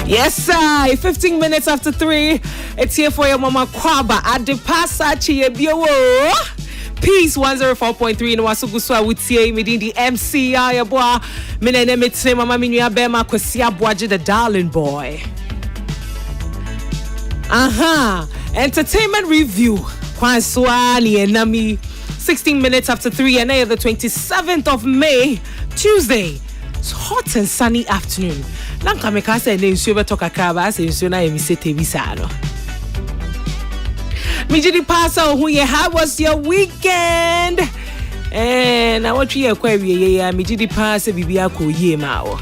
Yes, sir. 15 minutes after 3. It's here for your mama Kwaba at the Passachi Ebio. Peace 104.3 in Wasuguswa with TA Medin the MC Ayabwa. Minene Mitse Mama Minya Bema Kwasia Bwaji the darling boy. Entertainment review. Kwanswani and Nami. 16 minutes after 3 and the 27th of May, Tuesday. It's hot and sunny afternoon. Nanka meka say na nsuo beto kakra ba say nsuo na yemi sete bisa no. Mijidi pasa ohu ye, how was your weekend? Na what ye kwa wie ya mijidi pasa bibia ko ye ma wo.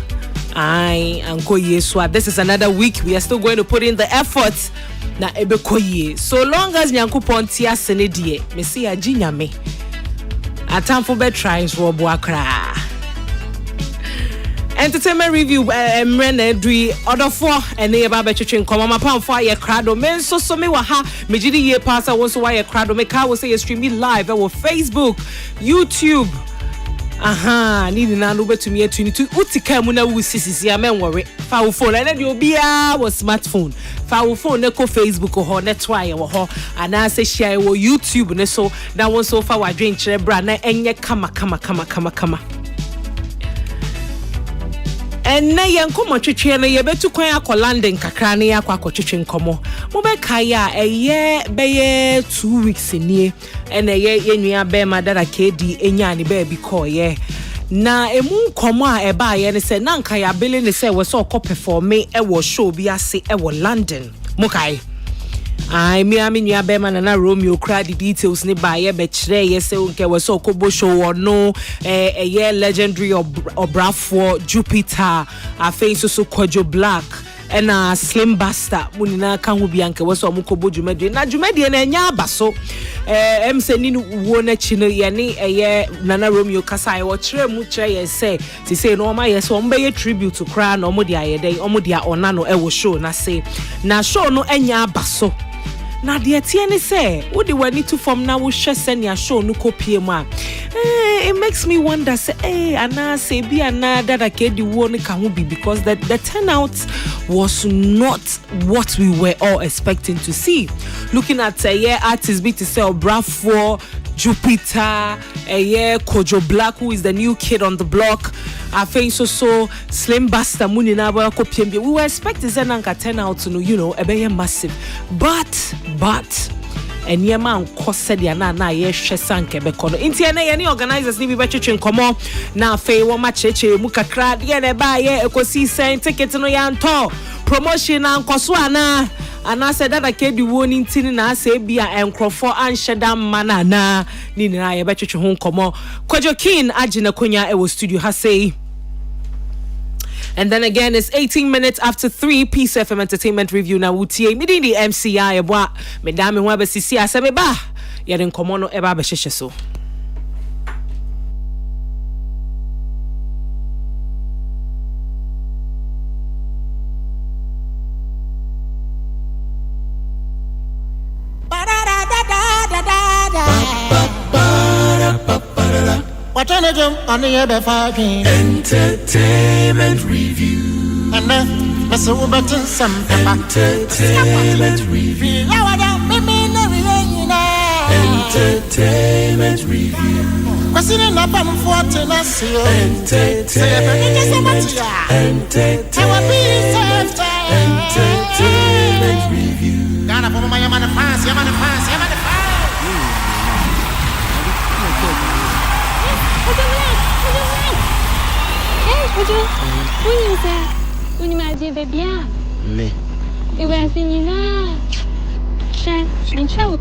Ai anko ye so this is another week we are still going to put in the effort na ebe ko ye. So long as Nyankopon ti asene die, me say aginya me. Atamfo be try so bo akra. Entertainment review mrena dui order for ene ye ba be twetwe nkoma mapam for ye krado men so me wa ha megidi ye pasa won so wa ye krado me ka wo say you stream me live on Facebook, YouTube. Ni na no betumi atuni tu utika mu na wu sisisi amen worry fa wo phone na de obia wo smartphone fa wo phone ne ko Facebook ho ne try wo ho ana se share wo YouTube ne so na won so fa wa dwen kire bra na enye kama. And na yenkomo twetwe na yebetu kwan akọ landing kakra na yakọ akọtwetwe nkomo mo be kai a eye beye 2 weeks nie and eye yenua be madara kedi enya ne be bi call ye na emu nkomo a eba ye ne se na nka ya bele ne se we so ko perform e wo show bi ase e wo London mo kai I me nua be ma na Romeo kra the details ne ba ye be kire ye se nke we so kobo show no ye legendary obrafo Jupiter afei so Kojo Black and Slim Basta munina kan ho bia nke we so kobo dwumade na dwumade na nya abaso em se ni wo na chi no ye ne ye Nana Romeo kasa ye wo kire mu kire ye se no ma ye so mbe ye tribute to kra na omodi ayede omodi a ona no e wo show na se na show no enya abaso. Na de tie ne say wo de wani to form na wo hwe senia show no kopie mu a it makes me wonder say ana say bi ana dada ke di wo ne ka ho bi because the turnout was not what we were all expecting to see. Looking at artists be to say Obrafo Jupiter, Kojo Black, who is the new kid on the block. I think so Slim Basta Munina Kopie. We were expecting Zenanka turn out to be massive. But and yema nko said ya na ye hwesanke bekono inti ene ye ni organizers ni bi betwetwe nkomo na fe wo ma cheche mu kakra de ne ba ye ekosi sen ticket no ya nto promotion na nkoso ana said that kedi woni ntini na ase bia enkrofo anhyeda mana na ni na ye betwetwe ho nkomo Kojo King agina konya e wo studio ha say. And then again, it's 18 minutes after 3. Peace FM Entertainment Review na wutie. Midi the MCI ebwa. Medame wabe sisi asebe ba. Yadin komono eba besheshe so. Entertainment Review. Entertainment Review. Entertainment Review. Entertainment Review. Ojo, oui, ça. On m'a dit bien. Mais. Et ouais, c'est Nina. Chien, ciao.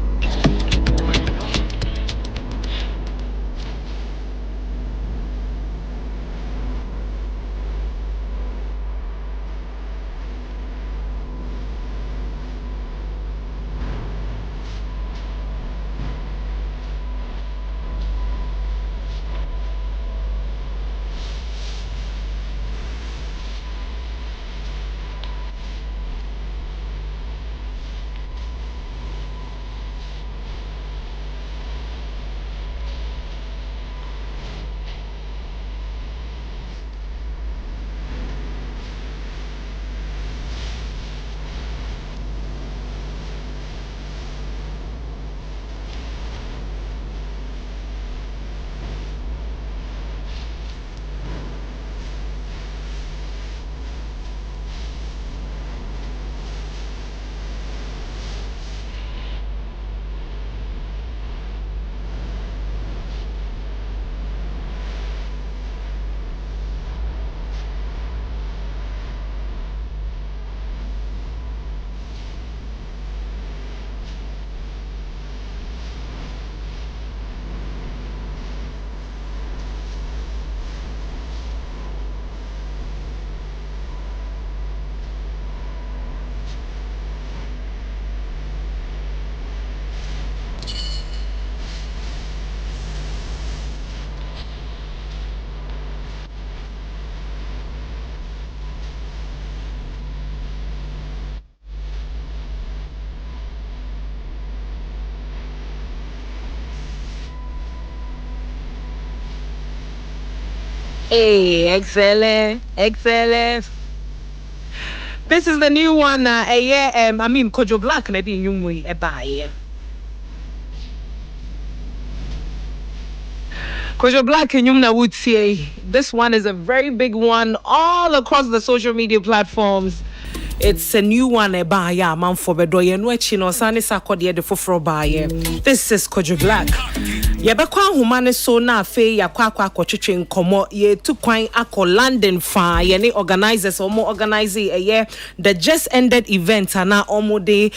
Hey, excellent, excellent. This is the new one. I mean, Kojo Black, na di yung way buy. Kojo Black and Yumna would say this one is a very big one all across the social media platforms. It's a new one by ya man for bedoye no echi no sane sakode de foforo baye. This is Kojo Black. Ye be kwa homa ne so na afi ya kwa akotwetwe nkomo ye tu kwan akọ London fa ye ne organizers omo organize the just ended event na omo de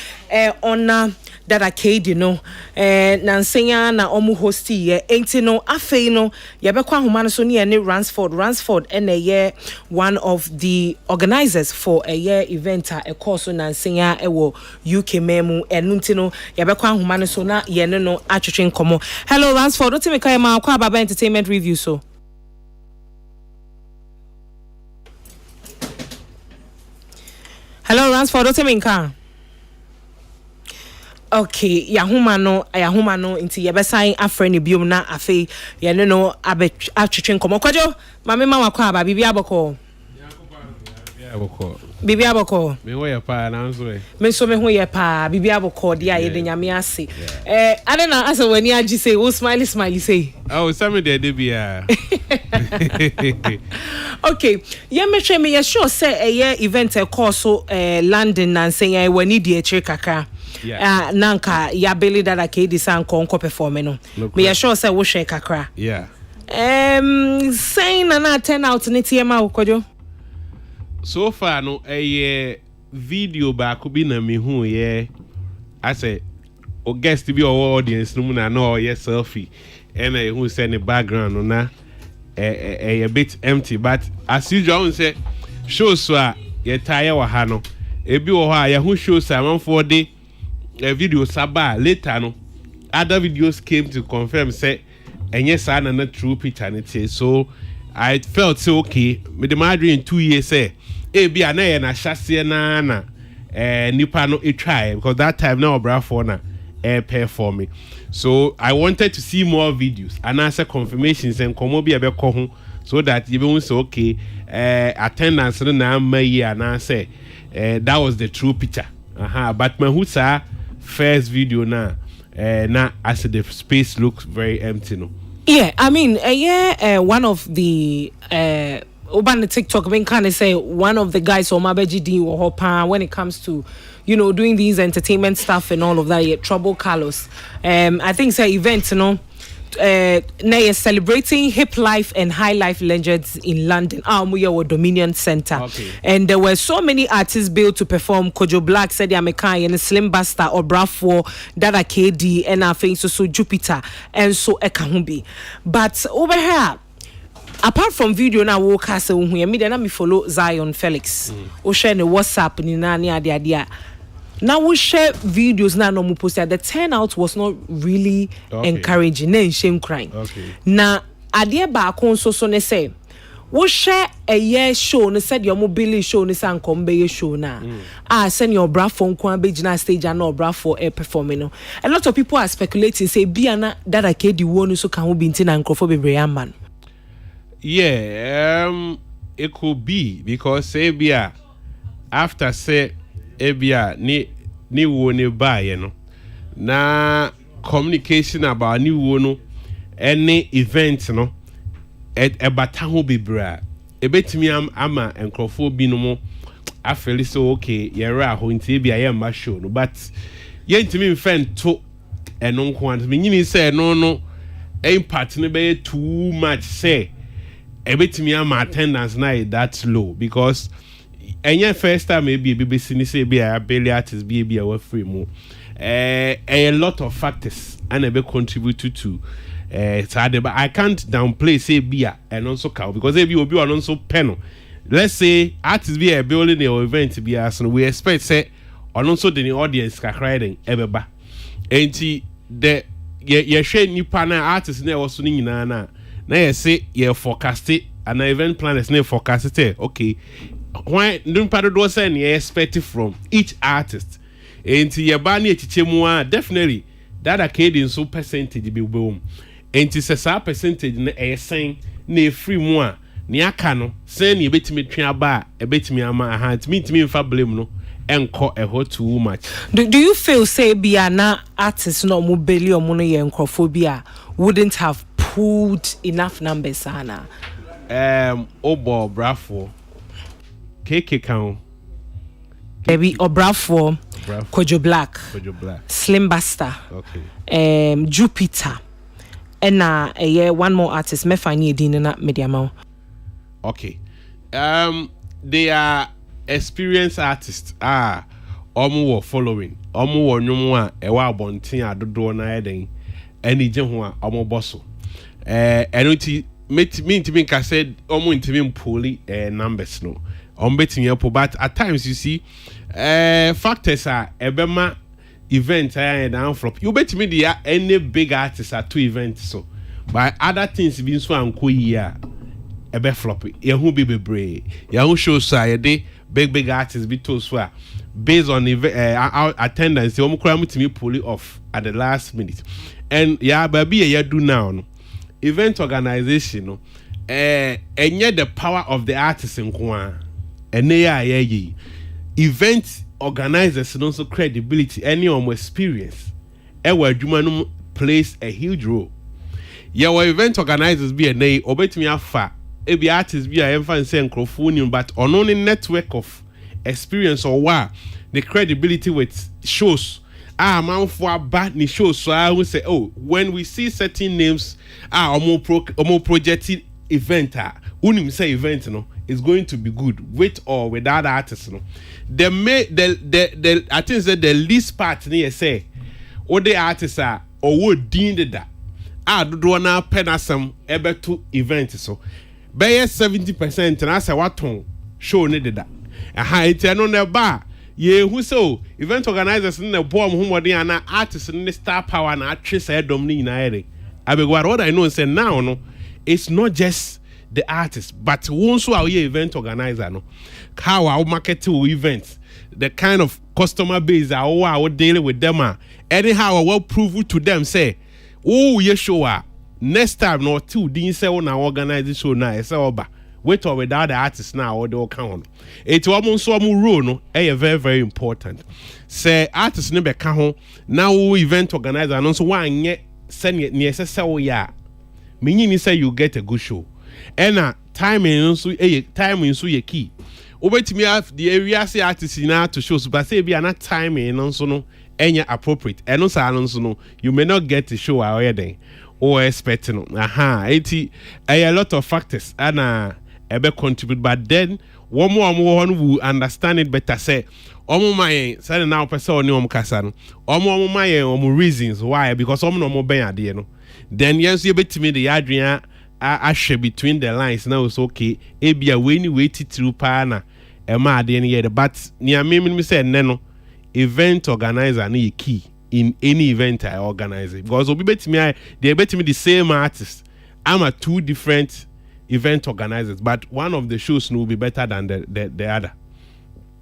honor that arcade na nsenya na omu hosti ye enti no afei no ye be kwa homa no so ne Ransford and one of the organizers for a year event a course na nsenya ewo UK memu enunti no ye be kwa homa no so na ye no atwetwe nkomo. Hello Ransford, what me kai ma kwa baba entertainment review so. Hello Ransford, what me nka? Okay, yahuma no inti yebesan afreni biom na afi ye no atwetwe nkomo kwajo mame ma wakwa ba bibia boko bibia boko me ho ye pa na nso e me so me ho ye pa bibia boko dia ye de nyame ase ade na asa wani agi say wo smiley say oh some dey bia okay ye me hwe me ye sure say event e course so London na nsenya wani di e chire kakra. Yeah. Nanka ya belly that I kid is uncle performing no. Me sure say wo share kakra. Yeah. Saying na 10 out ni TMA ukojo. So far no video ba ko bi na me hu ye I say o guest bi o audience no na no ye selfie and who say the background no na a bit empty but as usual say show so ye tire wa ha no e bi wo ha ye hu show so am for the video saba later no other videos came to confirm say enye sa na true picture it so I felt so okay with the madri in 2 years say e bia na ye na hyase na nipa no try because that time now bra for na pay for me so I wanted to see more videos and answer confirmations and komo bia be ko ho so that you be say okay attendance na ma yi and say that was the true picture but my husa first video now as the space looks very empty no. Yeah, I mean one of the Oban the TikTok being kind of say one of the guys on Mabeji D or Hopa when it comes to doing these entertainment stuff and all of that Trouble Carlos. I think it's an event now celebrating hip life and high life legends in London. Dominion Center. Okay. And there were so many artists billed to perform. Kojo Black said Yamekai and Slim Basta or Brafo, Dada KD, and I think so Jupiter and so Ekahumbi. But over here, apart from video na wo kase wo hu me de na me follow Zion Felix. O share ne WhatsApp ni na ne ade. Now we share videos na no mu post. The turnout was not really encouraging. Na shame crying. Okay. Na ade ba kon so ne say we share a year show ne said your mobile show ne san kombe show na. Send your bra phone kwa be gina stage and no bra for performing no. A lot of people are speculating say bia na that akedi wo no so kan ho binti na nkrofo bebre man. Yeah, it could be because Abia after say Abia ni wo ne ba ye no na communication about ni wo no any event no bata ho bebra e betimi ama enkrofo bi no mo afeli so okay ye ra ho nti Abia ye ma show no but ye ntimi mfen to eno nko an me nyini say no impact ne be too much say ebetimi am attendance na that low because enye first time maybe BBC ni say be a belly artist be a free mo a lot of factors and be contribute to sad but I can't downplay say beer and also cow because if you be also panel let's say artists be a building or event be as we expect say on also the audience kakra ebeba enti the ye hwe nipa na artist na also ni nyina na you say you forecast it and event planners na forecast it okay when don't part do say you expect from each artist enti ye ba na echichemu definitely that arcade percentage be boom enti say sa percentage na saying na free mu ni aka no sen ni betimi twe aba ebetimi ama aha ntimi mfa blame no enko eho too much. Do you feel say bia na artists no mo belly o mo no ye nkrophobia wouldn't have pulled enough numbers ana? Obo brafo keke kan Baby Obrafo, Kojo Black, Slim Buster, Jupiter, and one more artist, Mefani Edina Mediamau. Okay. They are experienced artists. Omo following. Omo nyumwa ewa bontin adodo na eden. Eni je ho a omo bosso. Enuti me ka said omo ntimi mpoli numbers no. Betting up, but at times you see factors are ebema event and downflop. You bet me there any big artists are two events so by other things being so unco year ebe flop who be brave who show say big artists be told so based on our attendance you cram to me pull it off at the last minute and baby you do now no event organization no and yet the power of the artists in Kwan. And event organizers and also credibility, any experience, Jumanum plays a huge role. Your event organizers be a nay, obey me afa, be artists be a infant and microphone, but on only network of experience or what the credibility with shows. Man for bad ni shows, so I will say, oh, when we see certain names, more projected event, unim say event, no. Is going to be good with or without artists. No, the I think that the least part near say, all the artists are or would deem that. Do na penasam ebe to events so. By 70% and I say what tone show needed that. A high ten on the bar. Ye who so event organizers in the bomb whom are artists in the star power and actress I don't need I be what I know and say now no, it's not just the artist, but once our event organizer, no, how our market to events, the kind of customer base our dealing with them are anyhow I will prove to them say, oh yes sure next time no two didn't say on our organization now it's over with or without the artist now or the account. It's almost so rule no very important. Say artist never can now event organizer and also one yet send it near say yeah. Meaning say you get a good show. And timing so timing so ye key. Over to me have the area say artists now to show but say be not timing also no any appropriate and also no you may not get the show already or expecting a lot of factors and ebe contribute but then one will understand it better say my say now person ni kasa no my reasons why because no more ben ade no then yes you bet me the Adrian I share between the lines now it's okay ebia when you wait through pana e ma ade ne yede but near me say no event organizer na key in any event I organize it because obi bet me they bet me the same artist I'm a two different event organizers but one of the shows will be better than the other.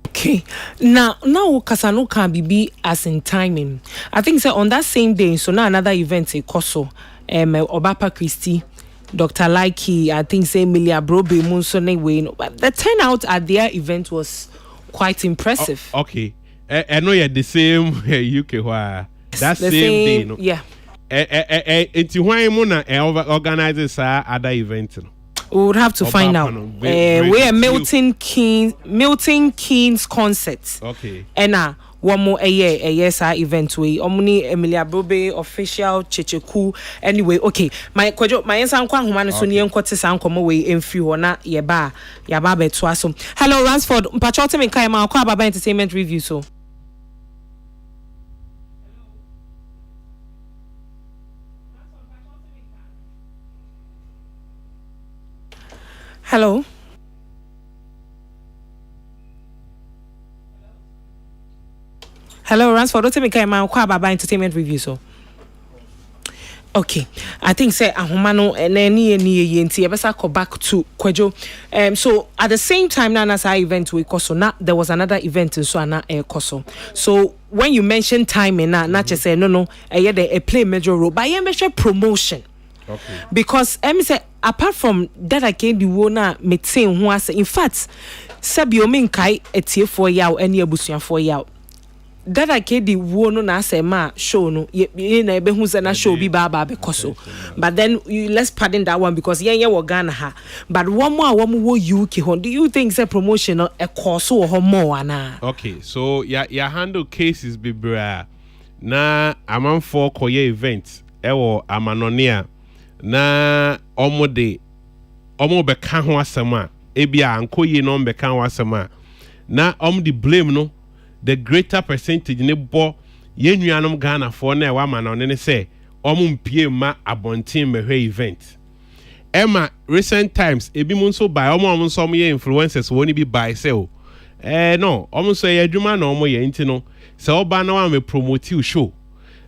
Okay, now Kasano can be as in timing. I think so on that same day so now another event a Koso Obapa Christie Dr. Likey, I think say Emilia Brobe Munsone Wayne. But the turnout at their event was quite impressive. Okay. I know you're the same UK where that same day, no? Yeah. It's why Mona organizes other events. We would have to find out. We're Milton Keynes concerts. Okay. And one more a yes event we omni Emilia Brobe official checheku anyway okay my answer nkwa homa so ne enkote san komo we emfi ho na ye ba beto aso. Hello Ransford mpachote me kai ma akwa baba entertainment review so hello hello Ransford don't tell me kai ma akwa baba entertainment review so okay I think say ahoma no any nti e besa go back to Kwadwo so at the same time na event we koso na there was another event so na koso so when you mention timing na just say no a play major role but you mention promotion Okay. Because I say apart from that I can the wona meeting who as in fact sabio min kai etie for yaw any abusuan for yaw that I can the wono na say ma show no ye na ebe hu say na show bi ba because so but then let's pardon that one because ye wo Ghana ha but one more wo UK hon do you think say promotion a course or more ana Okay, so ya handle cases be bra na amanfo koye event ewo amanonia na omo beka ho asema ebia ankoye no beka ho asema na de blame no the greater percentage ne bo ye nuanom Ghana for na wa manone ne say omo mpie ma abontin mehwe event Emma recent times ebi mun so buy omo so ye influencers woni bi buy sell no omo so ye adwuma na omo ye nti no se oba na wa me promote show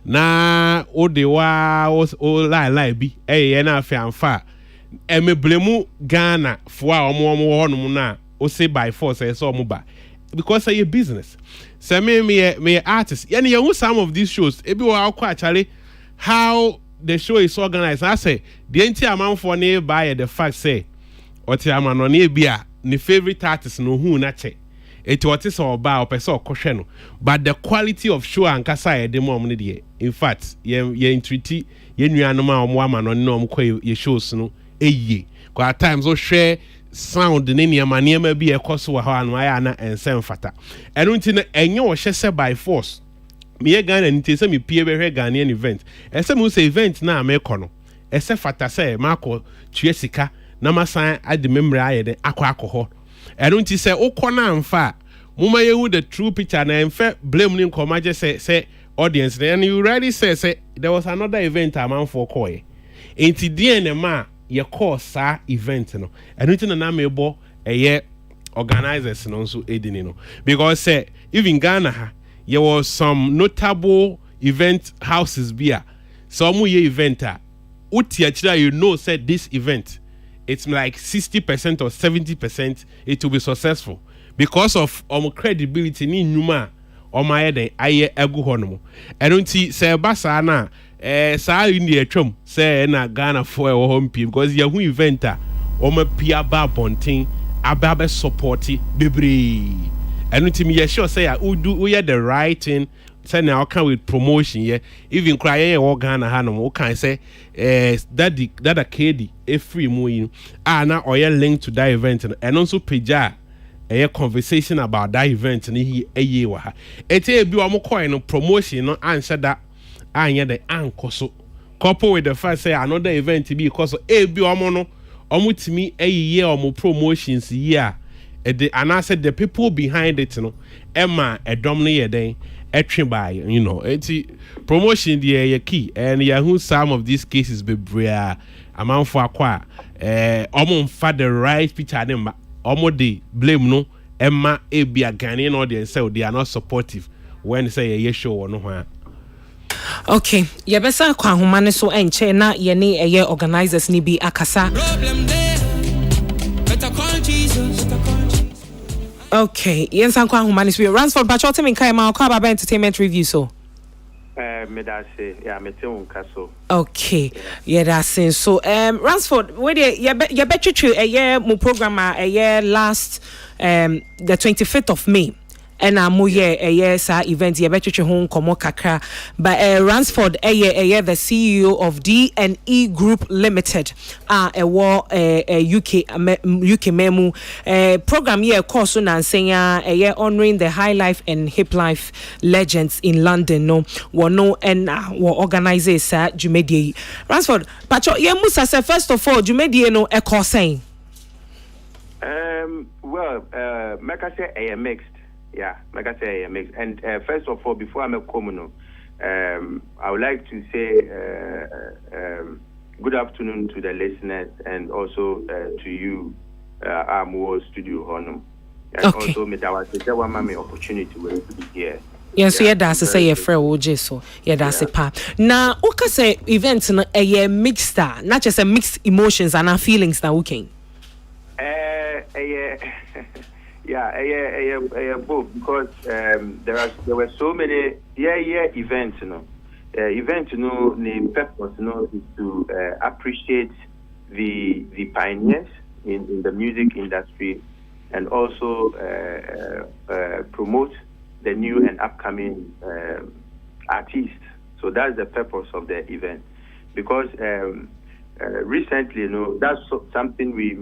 na o de wa o lie bi ye na afa amfa me blemu Ghana for omo honum na o say by force say so omo ba because say business say me artist yani you some of these shows ebi wa akwa actually how the show is organized. I say the entire amount for ne by the fact say oti amano ne bia ne favorite artist no hu na che it what is all about person okwohwe no but the quality of show and kasa e de mom ne de in fact ye entreaty ye nuanom a omo amano ne om kwa ye shows no eye kwa at times o share sound ne niema bi ekoso wa ha anu aya na ensem fata enu nti na enye wo hye by force me Ghana nti se me pie behwe Ghanaian event ese mu se event na ameko no ese fata se mako tue sika na masan ade memre ayede akọ enu nti se ukọ na amfa muma yehu the true picture na emfe blame ni nkoma je say audience and you already say there was another event amount for koye enti die ma ye call sa event no enu nti na mebo eye organizers no so edini no because say even Ghana ha there was some notable event houses beer. Some ye event you know said this event it's like 60% or 70% it will be successful because of credibility ni numa my head aye egu hono. I don't see say basa na sa in the atwam say na Ghana for home because ya hu event pia ba bonting ababe support bebre. And until me sure say we are the right thing. Say now can with promotion yeah. Even cry Ghana Hanum can say that a kid a free moon now or linked to that event and also peja a conversation about that event and he a year. It be coin promotion no answer that I the anchor so couple with the fact say another event to be because a be omono to me a year or more promotions yeah. And I said the people behind it, you know, Emma, a dominant day, by, you know, it's promotion the key, and who some of these cases be bria amount for acquire, almost for the right picture them, almost the blame no, Emma, a be a Ghanaian audience, so they are not supportive when say a yes show or no. Okay, yebesa kwa humane so enche na yeni eye organizers ni bi akasa. Problem there, better call Jesus. Okay, yes, I'm quite humanist. We Ransford, but you're telling me, I'm about entertainment review, so. Me that say, yeah, me tell you, okay, yeah, that's it. So, Ransford, where you bet you a year more program a year last, the 25th of May. And I'm a yes event you better home komo kakra but Ransford the CEO of D&E Group Limited a war UK memu program here course na saying honoring the high life and hip life legends in London no no and organizers Jumedie Ransford but you must say first of all Jumedie no e course saying well make I say a mixed. Yeah, like I say, mix. And first of all, before I'm a communal, I would like to say good afternoon to the listeners and also to you, Amu Studio Honum. And okay. Also, I was the one opportunity to be here. Yes, so yeah, that's say your friend OJ, so yeah, that's a pa. Now, okay, say events a mixed, not just a mixed emotions and feelings now, okay. Yeah, both because there were so many events, you know. event, the purpose, is to appreciate the pioneers in the music industry, and also promote the new and upcoming artists. So that's the purpose of the event. Because recently, that's something we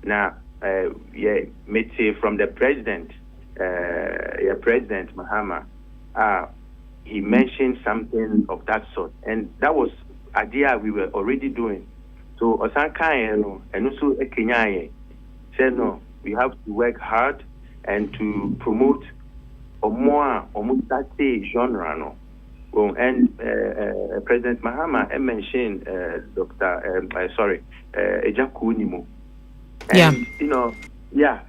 now, may say from the president, President Mahama, he mentioned something of that sort, and that was idea we were already doing. So Osanka and also Kenya said no, we have to work hard and to promote a more genre. No. Well, and President Mahama mentioned Dr. Ejaku Nimo. And,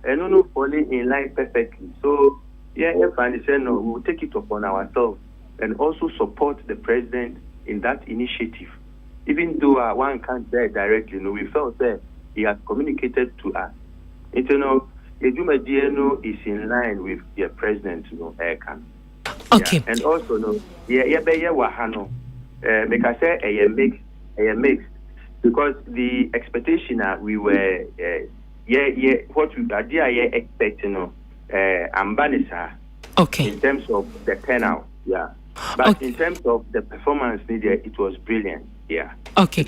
and falling in line perfectly. So, if I said no, we will take it upon ourselves and also support the president in that initiative. Even though one can't say directly, we felt that he has communicated to us. Ejuma is in line with the president, Erkan. Okay. Yeah. And also, wahano. Make I say a mix, because the expectation we were, what we are expecting, Ambanisa. Okay. In terms of the turnout, but okay. In terms of the performance needed, it was brilliant. Yeah. Okay.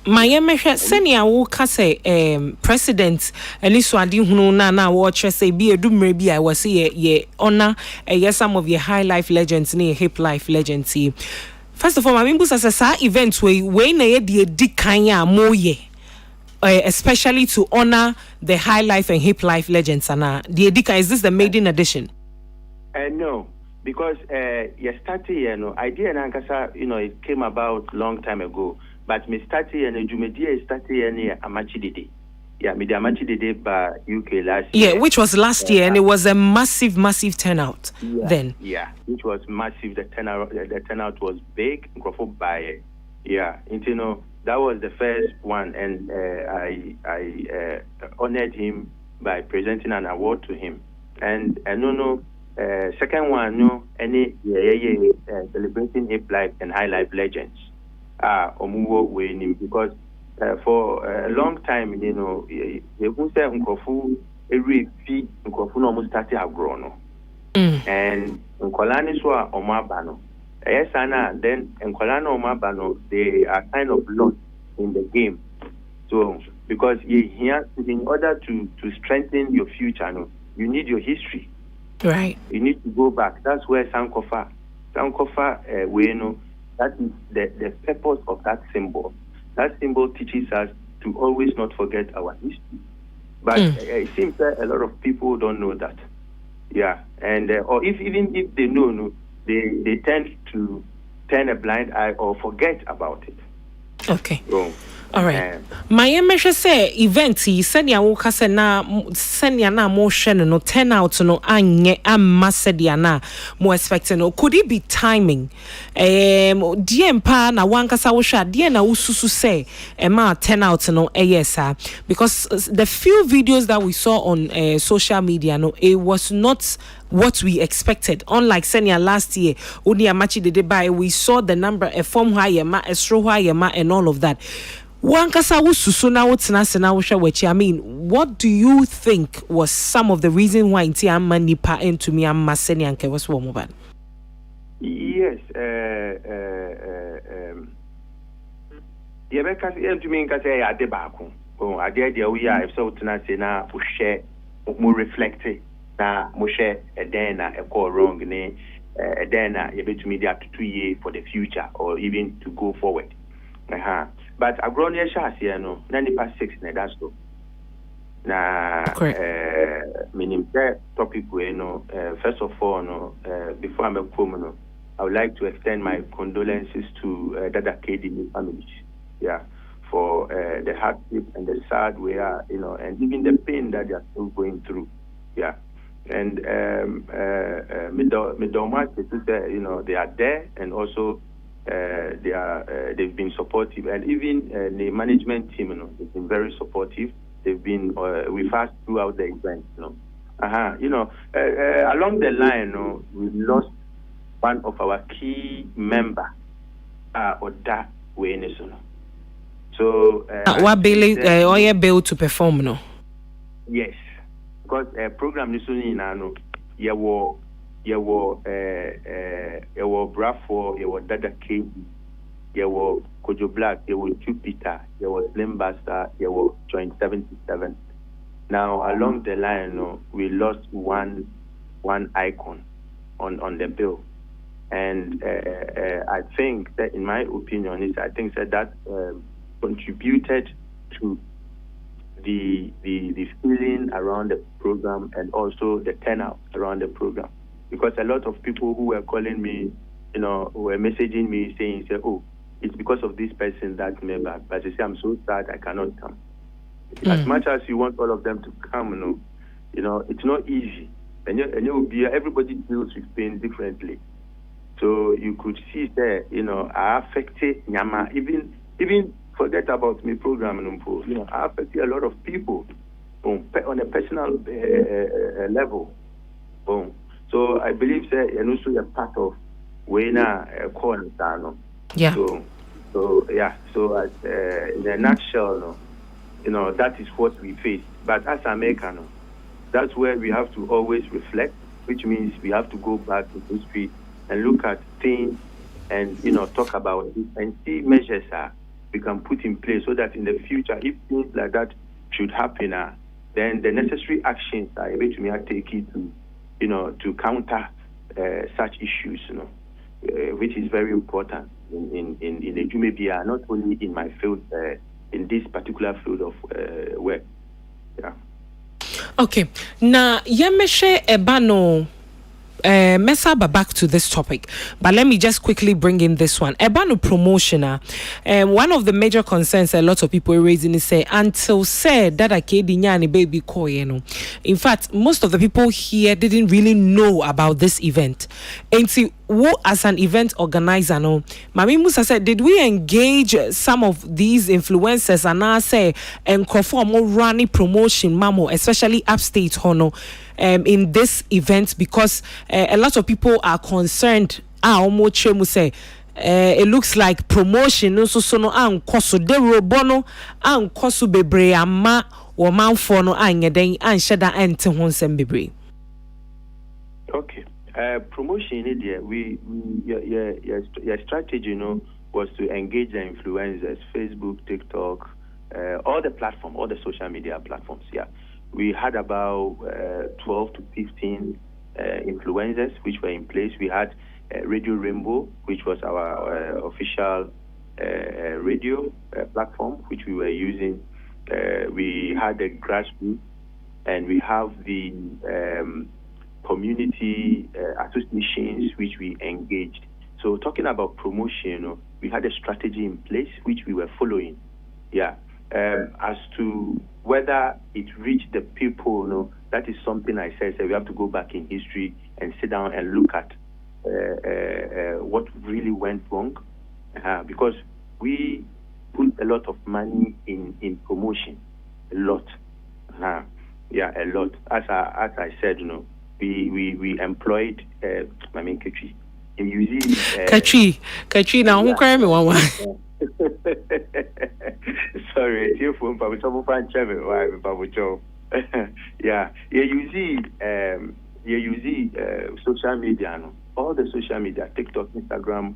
My emesha senia wo ka say president ani so ade hunu na wo kire say bi edumre bi I was ye honor some of your high life legends ni hip life legends. First of all, I mean sa events we na ye di kan ya moye, especially to honor the high life and hip life legends. Ana the edika, is this the maiden edition? No. Because started, idea and Ankasa, it came about long time ago. But me started and Jumedia started near Amachidede. Yeah, me the Amachidede by UK last year. Yeah, which was last year, and it was a massive turnout then. Yeah, which was massive. The turnout was big. By that was the first one, and I honored him by presenting an award to him. And second one, celebrating hip life and high life legends. Omuwo winning, because for a long time, you say Nkofu every fee Nkofu almost started agrono. And Nkolani swa omabano. Yes, Anna, then Nkolani omabano, they are kind of lost in the game. So because here, in order to strengthen your future, you need your history. Right. You need to go back. That's where Sankofa, that is the purpose of that symbol. That symbol teaches us to always not forget our history. But it seems that a lot of people don't know that. Yeah. And or even if they know, they tend to turn a blind eye or forget about it. Okay. So, all right. My emesha say event send ya wo kase na send ya na mo hwe no turn out no anye amma said ya na mo expecting no, could it be timing diempa na wan kasa wo hwa de na ususu say ma turn out no yes because the few videos that we saw on social media no, it was not what we expected. Unlike Senya last year, Uni Amachi did buy, we saw the number a form higher ma a straw higher ma and all of that. I mean, what do you think was some of the reason why Ntiama nipa into me and Maseni and Kewas Womoban? Yes, to me, say at the back. Oh, I did the we are if so to na share more reflective. Na Moshe Edena a call wrong ne Edena you bet me that 2 years for the future or even to go forward. But Agronia Shas here no 96 ne that's so. Na meaning topic we first of all before I'm a no, I would like to extend my condolences to Dada KD families. Yeah. For the hardship and the sad we are, and even the pain that they are still going through. Yeah. And they are there, and also they've been supportive, and even the management team, they've been very supportive. They've been with us throughout the event, along the line, we lost one of our key member or that way in this. So what bill or bill to perform no? Yes, because program this one in ano yawo Brafo, yawo Dada KD, yawo Kojo Black, yawo Jupiter, yawo Slim Basta, yawo Joint 77. Now along the line, we lost one icon on the bill, and I think that, in my opinion, that contributed to the feeling around the program and also the turnout around the program, because a lot of people who were calling me, were messaging me saying, "Oh, it's because of this person that member," but they say, "I'm so sad I cannot come." As much as you want all of them to come, it's not easy, and it will be, everybody deals with pain differently. So you could see there, I affected Nyama, even forget about me program, I affected a lot of people on a personal level. So I believe that, and also a part of Wena Corner. Yeah. So as, in a nutshell, that is what we face. But as Americans, that's where we have to always reflect, which means we have to go back to history and look at things and, talk about it and see measures we can put in place so that in the future, if things like that should happen, then the necessary actions are able to take it to counter such issues, which is very important in the Jumebia, not only in my field, in this particular field of work. Yeah. Okay. Now, Yemeshe Ebano. Mesaba back to this topic, but let me just quickly bring in this one. Ebano promotioner. One of the major concerns a lot of people are raising is say until said that Nyani baby koyeno. In fact, most of the people here didn't really know about this event. And see, as an event organizer, no, Mami Musa said, did we engage some of these influencers and I say and perform more running promotion, mamo, especially upstate hono, in this event, because a lot of people are concerned. It looks like promotion no so no ankoso de robono ankoso bebre ama wo manfo no anyeden anhyeda ente ho nsem bebre. Okay. Promotion in there, your strategy, was to engage the influencers, Facebook, TikTok, all the platforms, all the social media platforms. Yeah, we had about 12 to 15 influencers which were in place. We had Radio Rainbow, which was our official radio platform, which we were using. We had the grassroots, and we have the community associations which we engaged. So talking about promotion, we had a strategy in place which we were following. Yeah. As to whether it reached the people, that is something I said. So we have to go back in history and sit down and look at what really went wrong, because we put a lot of money in promotion, a lot. Yeah, a lot. As I said, we employed Kachi. Kachi now who cry me one. Sorry, you phone for some fan channel. Why Babucho? Yeah, you use social media, all the social media, TikTok, Instagram,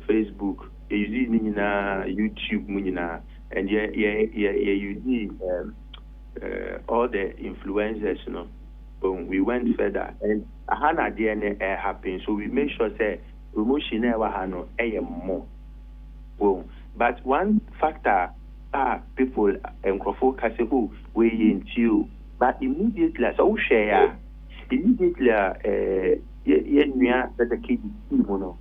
Facebook, you use YouTube, and you use all the influencers, But we went further, and Hana DNA happened, so we make sure that promotion more. But one factor people and Crawford we into, but immediately so share immediately that the kid people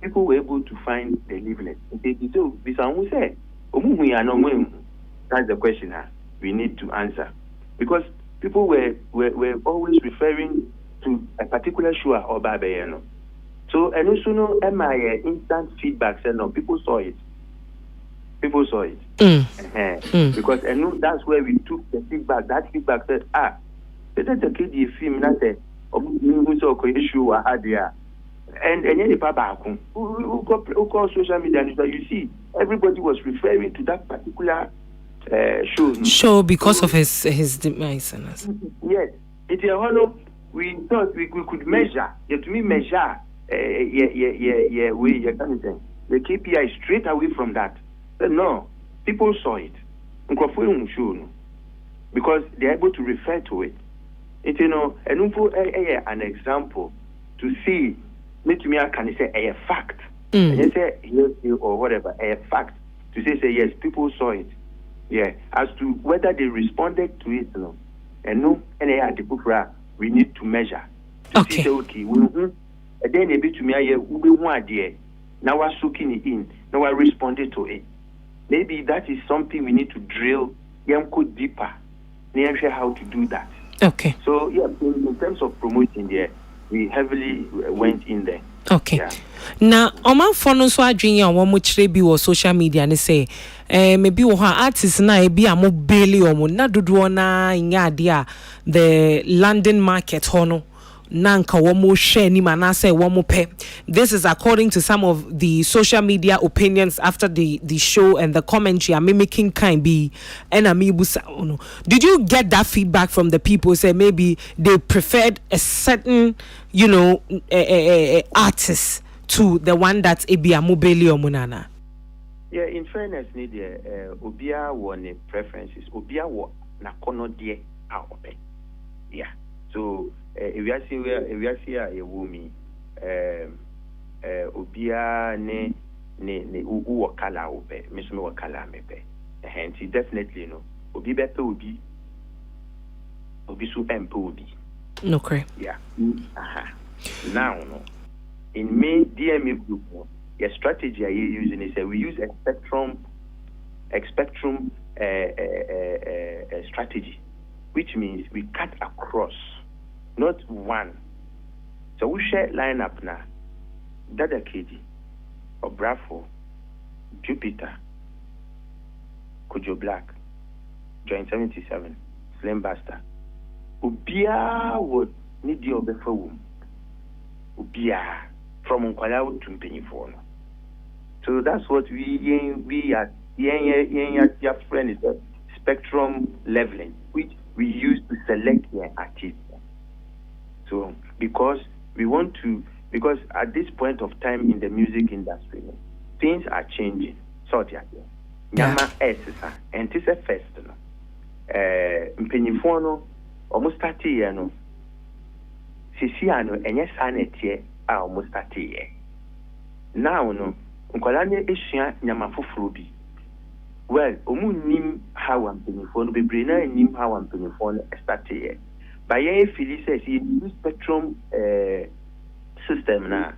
were able to find the leaflet. They do this one say, that's the question we need to answer, because people were always referring to a particular show or Babayano. So, and also, instant feedback said, no, people saw it. People saw it. Because and that's where we took the feedback. That feedback said, that's a kid, you film, that's so issue and any papa who call social media, you see everybody was referring to that particular show because of his demise. Yes, it's a hollow. We thought we could measure. To me, measure. We the KPI straight away from that. But no, people saw it. Because they're able to refer to it. It's an example to see. Make me can say a fact. And say yes or whatever a fact to say yes, people saw it. Yeah, as to whether they responded to it, and we need to measure. To okay. See, okay, and then a bit to me, we want there. Now we're soaking it in. Now we're responding to it. Maybe that is something we need to drill. Go deeper. Share how to do that. Okay. So yeah, in terms of promoting there, we heavily went in there. Okay. Yeah. Now, oman fono so adwin ya wo chire bi wo social media ne say maybe wo ha artist na e bi amo beli omo na dodo na nya ade a the London market hono nanka wo share ni manase wo pe. This is according to some of the social media opinions after the show and the commentary are mimicking kind be busa. Did you get that feedback from the people? Say maybe they preferred a certain artist to the one that's Ebia Mobeli or Munana? Yeah, in fairness, Obia won preferences. Obia won na kono die aope. Yeah. So if we are seeing a woman, Obia ne wakala ope, Miss Wakala mepe. Hence, definitely no. Obi bepe obi su empe obi. Okay. Yeah. Now, no. In me DMA group, your strategy are you using is we use a spectrum strategy, which means we cut across, not one. So we share lineup now. Dada KD, Obrafo, Jupiter, Kojo Black, Joint 77, Slim Buster. Ubia would need the other phone. Ubia from Unkwala to Pennyphone. So that's what we are. Your friend is a spectrum leveling, which we use to select the artist. So because at this point of time in the music industry, things are changing. So Nyama Esisa and this is first no. Pennyphone almost 30 years no. Sisiano enye sanetie a almost 30 years. Now no. Nkwalanye esua nyama foforo bi. Well, omu nim how am penifone be brain nim how am penifone start here. By ye feel says in spectrum system now,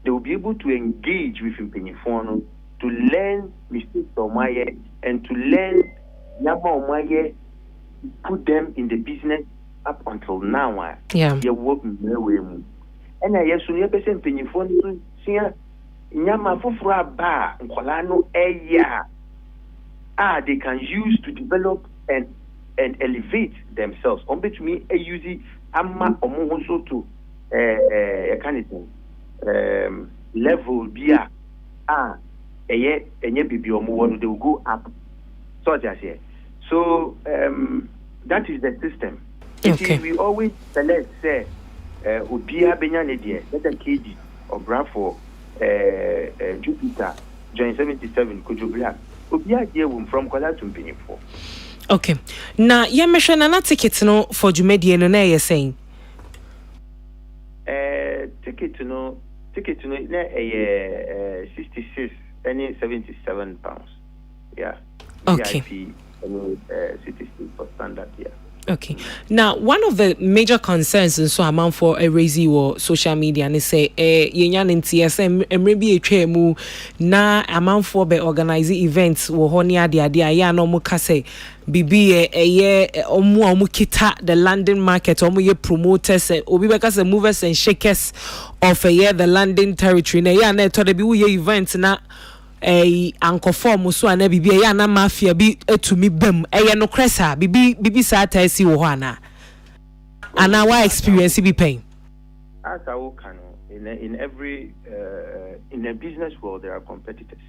they will be able to engage with penifone to learn mistakes of my and to learn nyama of my put them in the business up until now. Yeah. You work me way mu. And I yes so person penifone see Nyama fufura ba nkolano eya they can use to develop and elevate themselves. On bet me use amma omo to level bia enye bibi omo they will go up. So just here. So that is the system. Okay. We always select say obia benya ne die that KD or Bradford Jupiter, Joint 77, Kojo Black. Obia here from Kwala to Pennyphone. Okay. Now, you mentioned an ticket no for Jumedi no na you saying. Ticket no 66 and 77 pounds. Yeah. Okay. VIP 66 for standard, yeah. Okay. Now, one of the major concerns in so amount for a raise or social media and say yenyan in TSM maybe a mu na amount for be organizing events wo honia dia ya no mu kase bibi omu kita the London market omu ye promoters obi be kase movers and shakers of the London territory na ya na to the bi wo ye event na ankofo muso ana bibi ya na mafia bi etumi bam no kresa bibi sa taisi wo ho ana wa experience bi pen as I will in every in the business world there are competitors,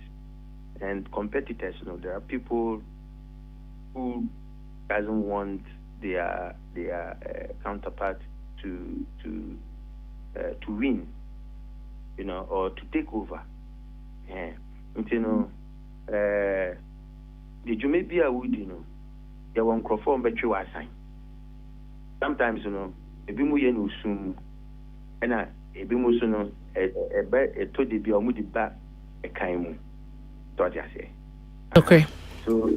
and competitors, there are people who doesn't want their counterpart to win, or to take over. Yeah, the Jumebia would there won't conform but you are sign. Sometimes a bimu no sum and a bimu sono a to the biomudi back a kaimu. Okay. So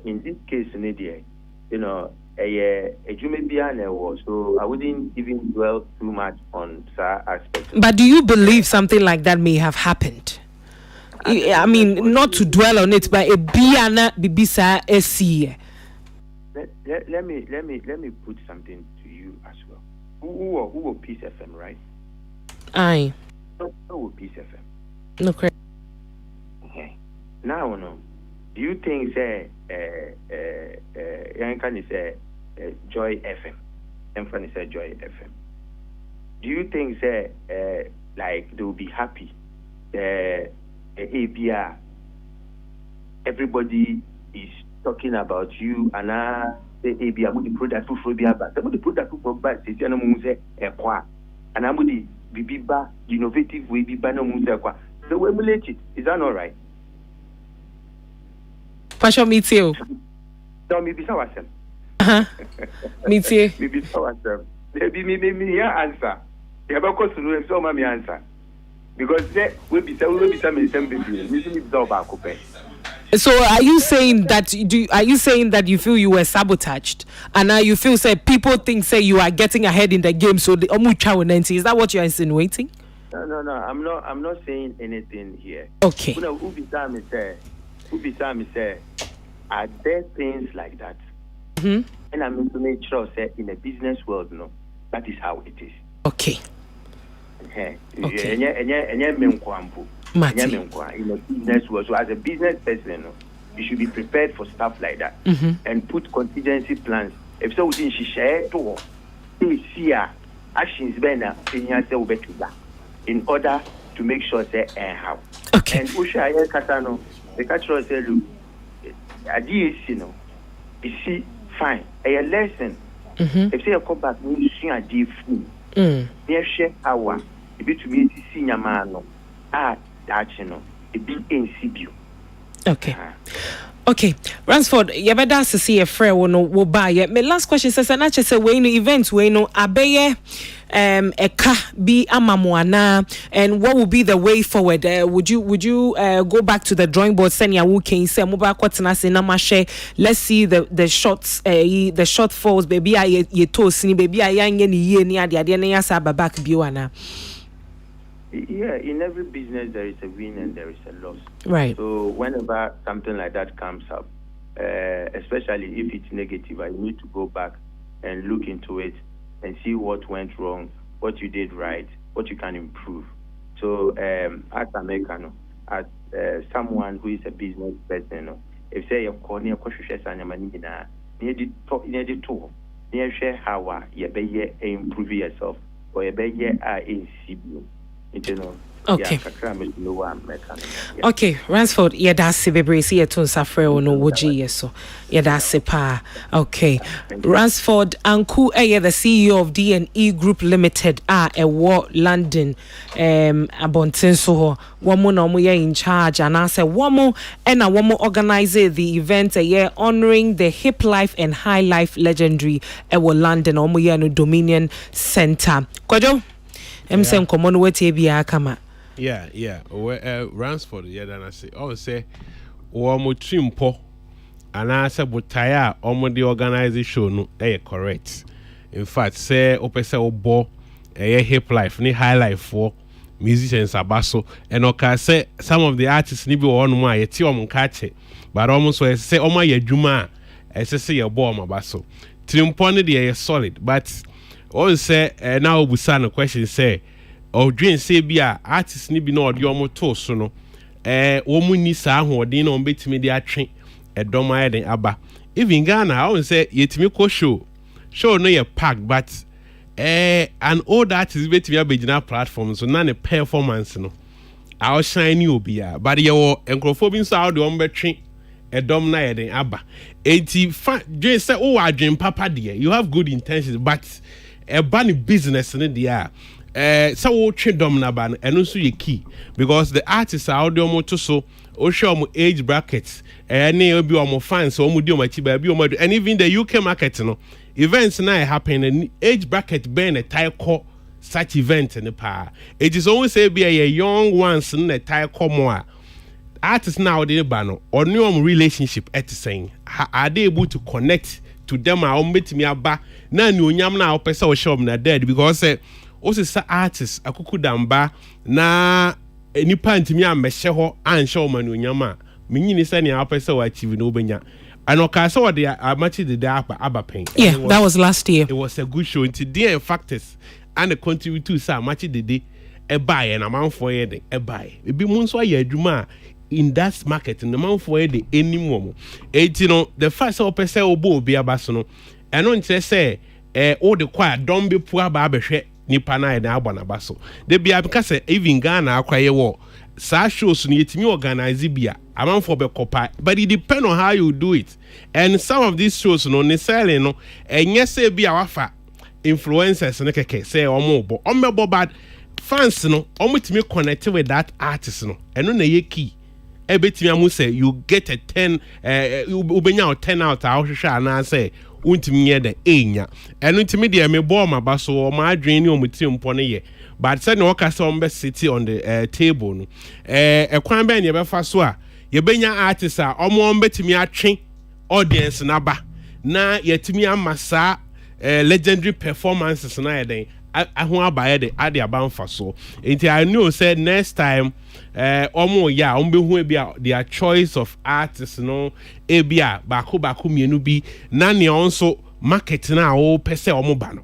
in this case, Nadia, a Jumebiana was, so I wouldn't even dwell too much on that aspect. But do you believe something like that may have happened? I mean, not to dwell on it, but a biana bibisa SC. Let me put something to you as well. Who will Peace FM, right? Aye. Who will Peace FM? Okay. Okay. Now, do you think Yankan is Joy FM? Yankan is Joy FM. Do you think like they will be happy? ABR, everybody is talking about you, and the ABR with the product for BR, some of the product for back, the Jana Muse, and I'm with the Bibiba, innovative way, Bibano Muse. So we emulate it. Is that not right? Passion, me too. No, maybe so awesome. Me too. Maybe so awesome. Maybe me answer. You have a question to so mommy answer. Because there will be some So are you saying that you feel you were sabotaged, and now you feel people think you are getting ahead in the game, so the is that what you are insinuating? No, I'm not saying anything here. Okay. Are there things like that? Mm-hmm. And I'm going to make sure in the business world, that is how it is. Okay. Okay. Okay. In the business world, so as a business person, you should be prepared for stuff like that, and put contingency plans. If so, we share to see actions in order to make sure how. Okay. And Usha Katano, the cultural say, look, you see, fine. A lesson. If you come back, you see a different. Near share hour, a bit to me, senior man, that a bit NCB. Okay. Okay, Ransford, you better see a friend will buy it. My last question says, and I just say, when events, when abeye, eka be amamuana, and what will be the way forward? Would you go back to the drawing board, send your working, say, mobile quarters in Namashe, let's see the shots, the shortfalls, baby, I toast, baby, I yang any year near the Adenia Saba back Buana. Yeah, in every business there is a win and there is a loss. Right. So whenever something like that comes up, especially if it's negative, I need to go back and look into it and see what went wrong, what you did right, what you can improve. So as American, as someone who is a business person, if say you're calling a question and you're near the tool, near share how you be improve yourself or you be in CBU. Okay. Okay, Ransford, that's bebre see to suffer no woji yeso. That's pa. Okay. Ransford Anku the CEO of D&E Group Limited London abonten so woman no in charge and I say woman and a woman organize the event honoring the hip life and high life legendary London no Dominion Center. Kwajo saying common weti bia kama. Yeah. Ransford, then I say, say, Omo Trimpo, and I say, Butaya, Omo the organization, correct. In fact, say, Opesa Obo, hip life, ni high life for musicians, abaso, and okay, say, some of the artists need be on my, catch it, but almost say, oh my, Juma, as I say, your bomb, abaso. Trimponi, they solid, but all say, now Busano question say, or dream say be a artist ni be no the omo to so no omu ni sa hoden na ombetimi de atwe edoma eden aba even Ghana I won say yetimi ko show no ye pack but an old artist betimi abegina platform so na ne performance no I'll shine you be but your encrophobia so the ombetwe edom na yeden aba enti dwe say oh adwen papa de you have good intentions but a bunny business in the so wo twe dom na ba no eno so ye key because the artists are audio moto so o show mo age brackets any obi o mo fans o mo di o ma chi ba bi o mo and even the UK market no events na happen and age bracket ben a tie call such event in the power. It is always say be a young ones in a tie more artists now they bano or new relationship at saying are they able to connect to them are meet me aba na new nyam na opesa o show na dead because also sa artists akuku damba na nipa ntimi amehye ho an show manu nyam me nyini say na opesa o achieve no benya and okasa what they match the aba pen. Yeah, that was last year. It was a good show into the factors and the contribute to sa match the day e buy and amount for ye e buy e bi mun so ya adwuma in that market in the amount for ye anymore you know the first person obo obi abaso no eno nche say all the choir don be poor ba behwe nipa na e agba na baso de bia because even Ghana akwaye wo sa shows no yetimi organize bia amount for be kopa but it depend on how you do it and some of these shows no necessarily no enye say bia wafa influencers no keke say omo bad fans no omutimi connect with that artist no eno na ye key e betimi amu say you get a 10 ubenya 10 out ahwehwe na say untimi ye de enya eno ntimi de me bo ma ba so o ma adwen ni omuti mpo ne ye but say no ka say ombe sit on the table no ekwan ben ye be fa so a ye benya artist a ombe timi atwe audience na ba na yetimi amasa legendary performances na yeden ahun abaye de ade abanfa so enti I know say next time omo ya ombehu e bia their choice of artists no e bia bako mienu bi na ne onso market na o pese omo ba no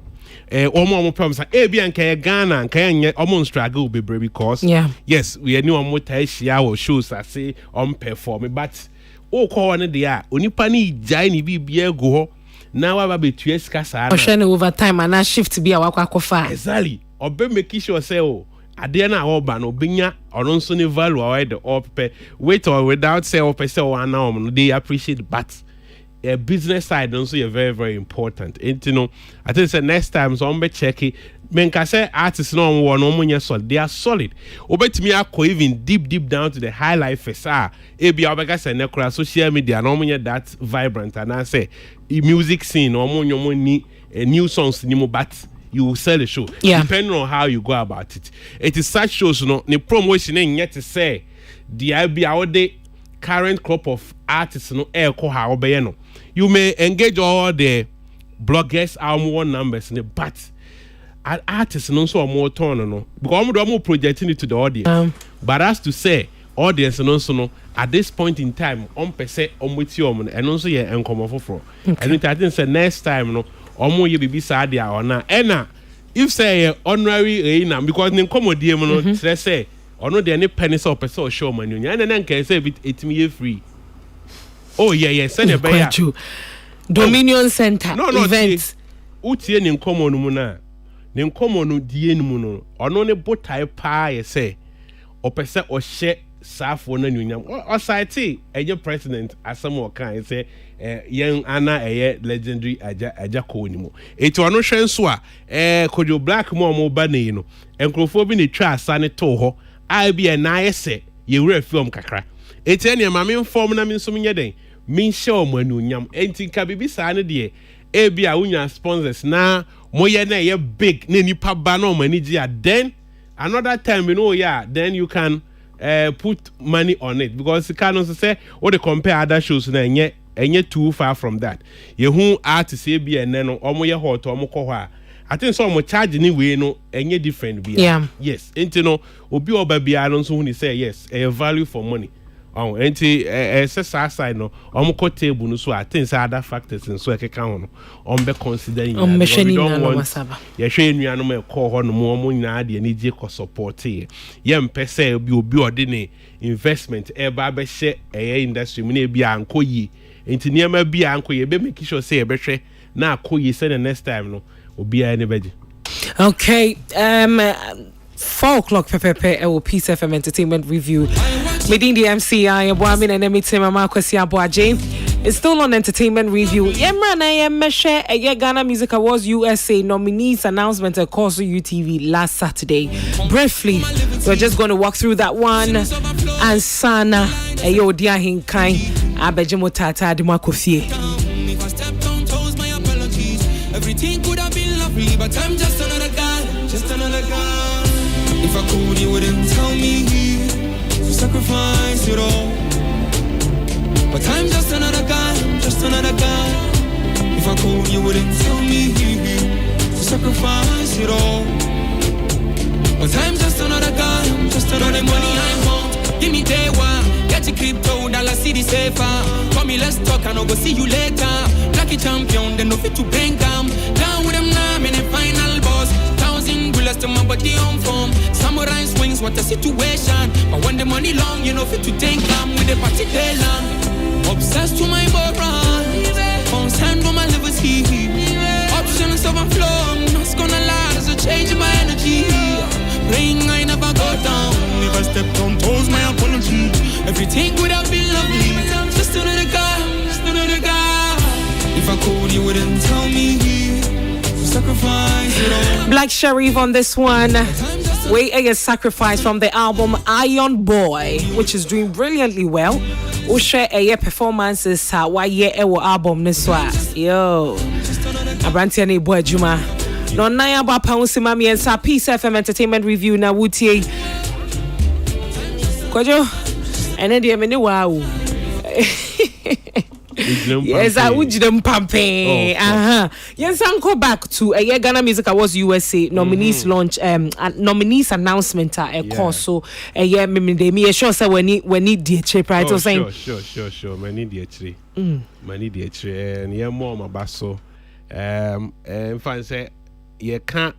omo promise e bia nka Ghana nka nye omo struggle bebre because yes we any omo ta hia wo shows ase on perform but o ko one de a onipa ni jai ni bibia go ho now I be 2 years kasa na over time and shift be awakwa kofa exactly obe make sure say o ade na oba no benya ono nso ne value away the up with or without say o pese o ana no they appreciate but a business side also is very very important and you know I think say next time so on be check it men ka say artists no one no munya solid they are solid obetimi akọ even deep down to the high life fesa e bia obeka say nekura social media no munya that vibrant and I say music scene no munya ni new songs ni mo but you will sell the show depending on how you go about it. It is such shows no the promotion yet to say the IBA all the current crop of artists no ko ha obeye no you may engage all the bloggers one numbers but artists no so more turn no because I'm projecting it to the audience but as to say audience no so no at this point in time on per se on with you and also ye enkomo foforo and I think say next time no omo ye bibi sa dia ona ena if say honorary reina because nin komodie mu no say ono de any penny so person o show manu nya na nka say etimi ye free oh yeah send e be ya Dominion Center event utie nin komo no mu na nin komo no die no no ono ne botai pa ye say o pese o hye safo na nyunyam o site eje president asamo kan say yen ana legendary aja ko ni mo eti ono hwe nso a kojo black mo ba ne no enkrofo bi ne twa asane to ho I be a nice ye were film kakra eti ene ma me inform na me nso me nyeden me show mo anunyam enti ka bibi sa ne de e bia unya sponsors na mo ye na ye big na nipa ba na o mani gi a then another time you know then you can put money on it because you can also say what they compare other shows na enye too far from that ye hu artist e bia ne no omo ye hot omo ko ho a I think so mo charge ni we no enye different bia yes enti no obi oba bia no so hu ni say yes a value for money enti say side no omo table no so I think say other factors and so ekeka ho no on be considering we don't want ye hwe nua no me ko ho no mo nyina de ni je ko support ye mpese obi ode ne investment e ba be hye industry mu na bia anko yi enti niam bia anko ye be make sure say e be hwe na akoyi say the next time no obi a ne beji Okay, 4 o'clock pepepe will Peace FM Entertainment Review. Meeting the MCI, Boamin and Emitim Amakwesi Aboaje. It's still on Entertainment Review. Yemra na yemeshe a Ghana Music Awards USA nominees announcement at Corso UTV last Saturday. Briefly, we're just going to walk through that one. And Sana, ayo dia hinkai, abejimo tata dimakofie. If I stepped on toes, my apologies. Everything could have been lovely, but I'm just another guy, just another guy. If I could, you wouldn't tell me to sacrifice it all. But I'm just another guy, just another guy. If I could, you wouldn't tell me to sacrifice it all. But I'm just another guy, just another money I want. Give me day one, get your crypto, dollar city safer. Call me, let's talk, and I'll go see you later. Lucky champion, then no fit to bring down. Down with them now, in the final boss. 1,000 bullets to my body on form. Samurai swings, what a situation. But when the money long, you know fit to take them with the party day long. Obsessed to my boyfriend, on stand on my liberty. Options overflow, I'm not gonna lie, there's a change in my energy. Praying I never go down. If I stepped on toes, my apology. Everything would have been lovely. Just another guy, just another guy. If I could, you wouldn't tell me to sacrifice it all. Black Sharif on this one. Way a sacrifice from the album Iron Boy, which is doing brilliantly well. Share a performances why ye ewo album niswa. Yo. Abranti ani boy Juma. No naya ba pausi mami and sa Peace FM Entertainment Review na wutie. Kojo. Ene de meni wow. Yes, I would them pampe. Yes, I'll go back to a Ghana Music Awards USA nominees launch nominees announcement at a course. So a year me sure say when need the chip right or saying sure many the tree and yeah more my basso and fan say you can't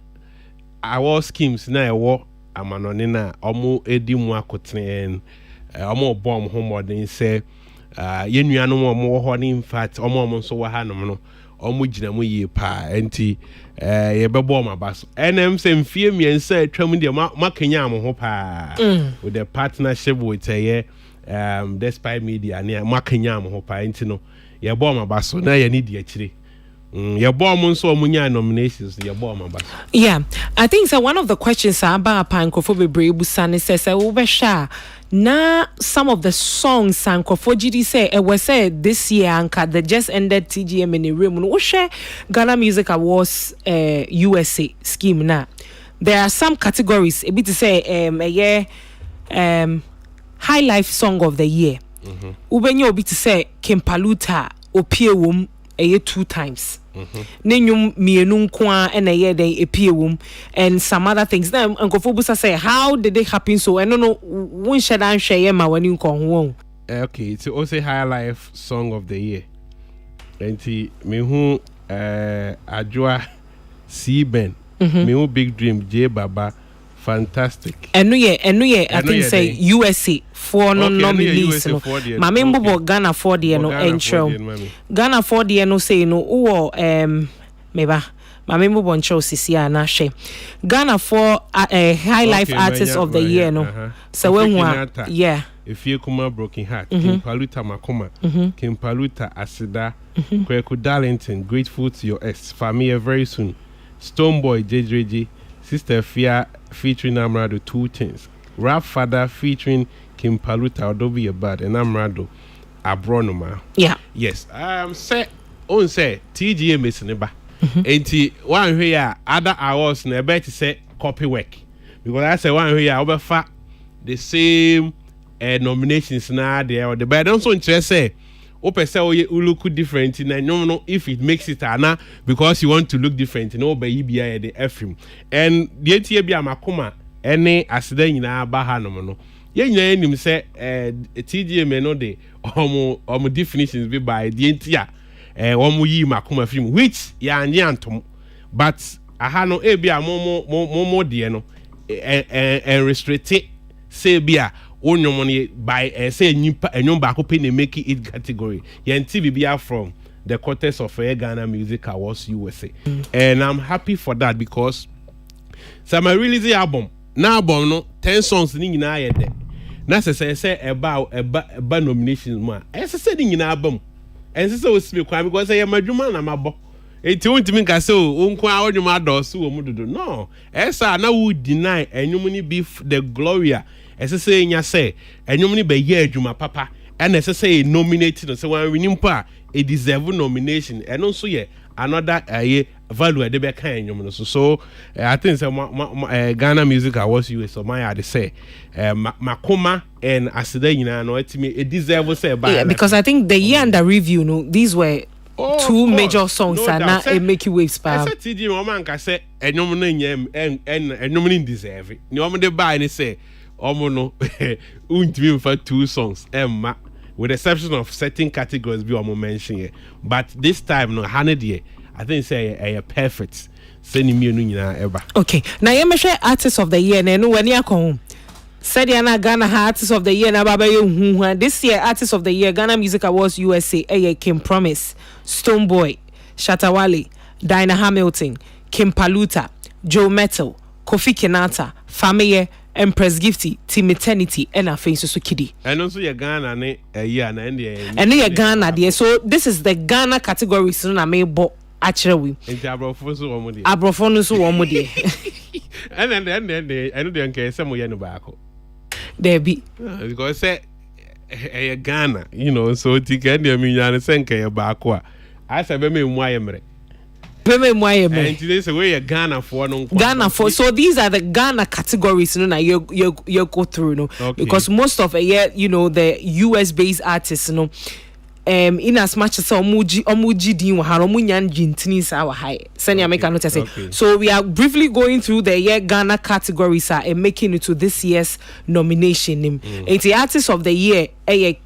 our schemes na war amanonina omo edi mu akotene omo bomb homework say yenuanom omo ho in fact omo so wa hanom no omo gina mu ye pa enti ye bebo ma baso nm se mfie miensa atwam de makanya am ho pa with the partnership with Despite Media ne makanya am ho pa enti no ye bo ma baso na ye ni di akire your bomb so munya nominations your bomb. Yeah, I think so. One of the questions about Pankofo Bebre Busani says Ubesha na some of the songs Sankofo GD say it was said this year anka that just ended TGM in the room. No share Ghana Music Awards USA scheme na. There are some categories a bit to say high life song of the year. Ubenyo bit to say Kempaluta Opiewum 2 times. Nenyum mienu kwa and a year they appear and some other things. Then Uncle Fobusa say, how did it happen? So I don't know when should I share my when you come home. Okay, it's also high life song of the year. And me who Ajwa Seaben, me who Big Dream J Baba. Fantastic. I think say USA for nominees. Mama mbo Ghana 4D no entro. Ghana 4D no say no o meba. Mama mbo ncho sisia na she. Ghana for high life artist of the year no. So when yeah. If you come Broken Heart, Kimpaluta Makoma, Kimpaluta Asida, Kweku Darlington, Grateful to Your Ex, Family very soon. Stoneboy JJG, Sister Fia featuring Amrado 2 things. Rap Father featuring Kimpaluta Adobe Abad and Amrado Abronoma. Yeah. Yes. Say TGM is neba. Enti one here other hours na bet say copy work. Because I say one here over the same nominations na there or the but don't so interest say you look different and I don't know if it makes it or not because you want to look different no by EBI the FM and the ATB Makoma any accident in our bahano no yeah him say TGM no de omo definitions be by the entire omo yi Makoma film which ya antom but aha no ebia mo de no and restricted say bia only by say nyumba akopene make it category yenti bibia from the quarters of Ghana Music Awards USA and I'm happy for that because So my release the album. Now album no 10 songs ni nyina ye de. Na say eba nominations ma. Say ni nyina album. And say we speak kwa because say madwuma na mabo. Eti wontimi nka say o nko a wodwuma adoso wo mudodo. No. Esa na wo deny enwum ni be the Gloria. Say nya say enwum ni be ye adwuma papa. And say nominated so when we nimpa a deserve nomination and also another value de be kan enwum so I think say Ghana Music Awards US so my had say makoma and asida nyina no etimi e deserve say by because I think the year under review no these were two major songs and now it make you waves pa. I said TD mo man ka say enwum no nyem enwum no deserve ni omo de buy ni say omo no untimi for two songs emma with the exception of certain categories we omo mention here but this time no hanede I think say perfect send me no nyina eba. Okay now you measure artist of the year na no wani akon said yana Ghana artist of the year na baba ye this year artist of the year Ghana Music Awards USA Kim Promise, Stonebwoy, Shatta Wale, Dinah Hamilton, Kim Paluta, Joe Metal, Kofi Kinata, Fameye, Empress Gifty, Team Eternity, and our face so Kiddy. And also your Ghana yeah na and your Ghana there. So this is the Ghana category so na me bo actually. Abrofo so omo dey. Abrofo so omo dey. And I know they can say mo ye no back. There be because say Ghana, you know, so ticket dey me yan say nka back a. I say be me mu ayemre. And today say where Ghana for no Ghana for so these are the Ghana categories you know you go through no okay. Because most of you know the US based artists you know in as much as omuji din wa haro munyan jintini sa wa high send you make a notice. So we are briefly going through the year Ghana categories and making it to this year's nomination name. It's the artist of the year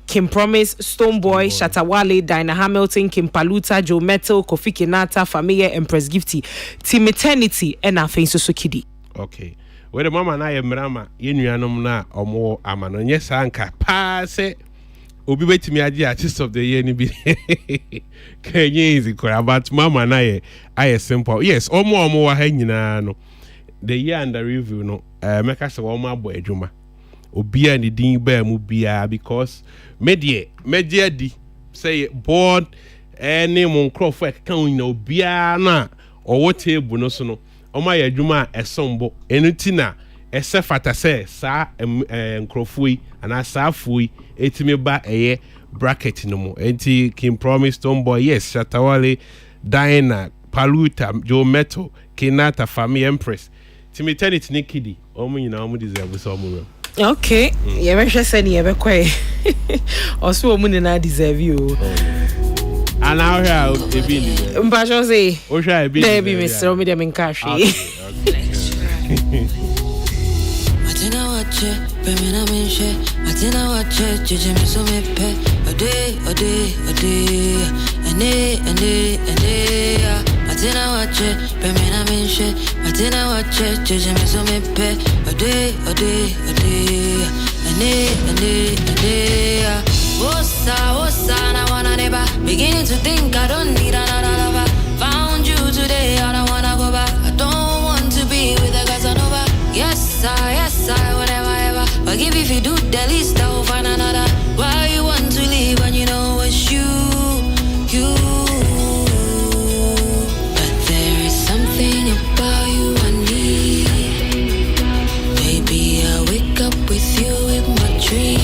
Kim Promise, Stonebwoy, Shatta Wale, Dinah Hamilton, Kim Paluta, Joe Metal, Kofi Kinata, Fameye, Empress Gifty, Team Eternity, and Afenso Sokidi. Okay. Where the mama na ye mrama ye nuanom na omo amano nye sanka pa se obi betimi agi artist of the year ni bi kenye easy kora but mama na ye aye simple. Yes, omo wa ha nyina no. The year under review no meka se omo abo adwuma. Obia ni din ba mu bia because media di say board any mon crofo kan nyina obia na owo table no so no omo ya adwuma esombo enutina ese fata se sa nkrofo yi ana sa afo yi etime ba eye bracket no mo enti Kim Promise, Stonebwoy, yes, Shatta Wale, Dinah, Paluta, Joe Metal, Kinata, Family, Empress, Team Eternity, ni Kiddy omo nyina omo deserve so omo. Okay, you better say you be quiet. Also, we na deserve you. And now here be. Mpacho say. O sha be. There be Mr. Omi dem in cash. Matina wache, pemina menche. Matina wache, jeje me so me pe. Ode. Matina wache, pemina menche. Matina wache, jeje me so me pe. Ode. Osa, na wanna neighbor. Beginning to think I don't need another lover. Found you today, I don't wanna go back. I don't want to be with a Casanova. Yes, I, whatever, ever. But if you do the least, I will find another. Why you want to leave when you know it's you? But there is something about you I need. Baby, I wake up with you in my dream.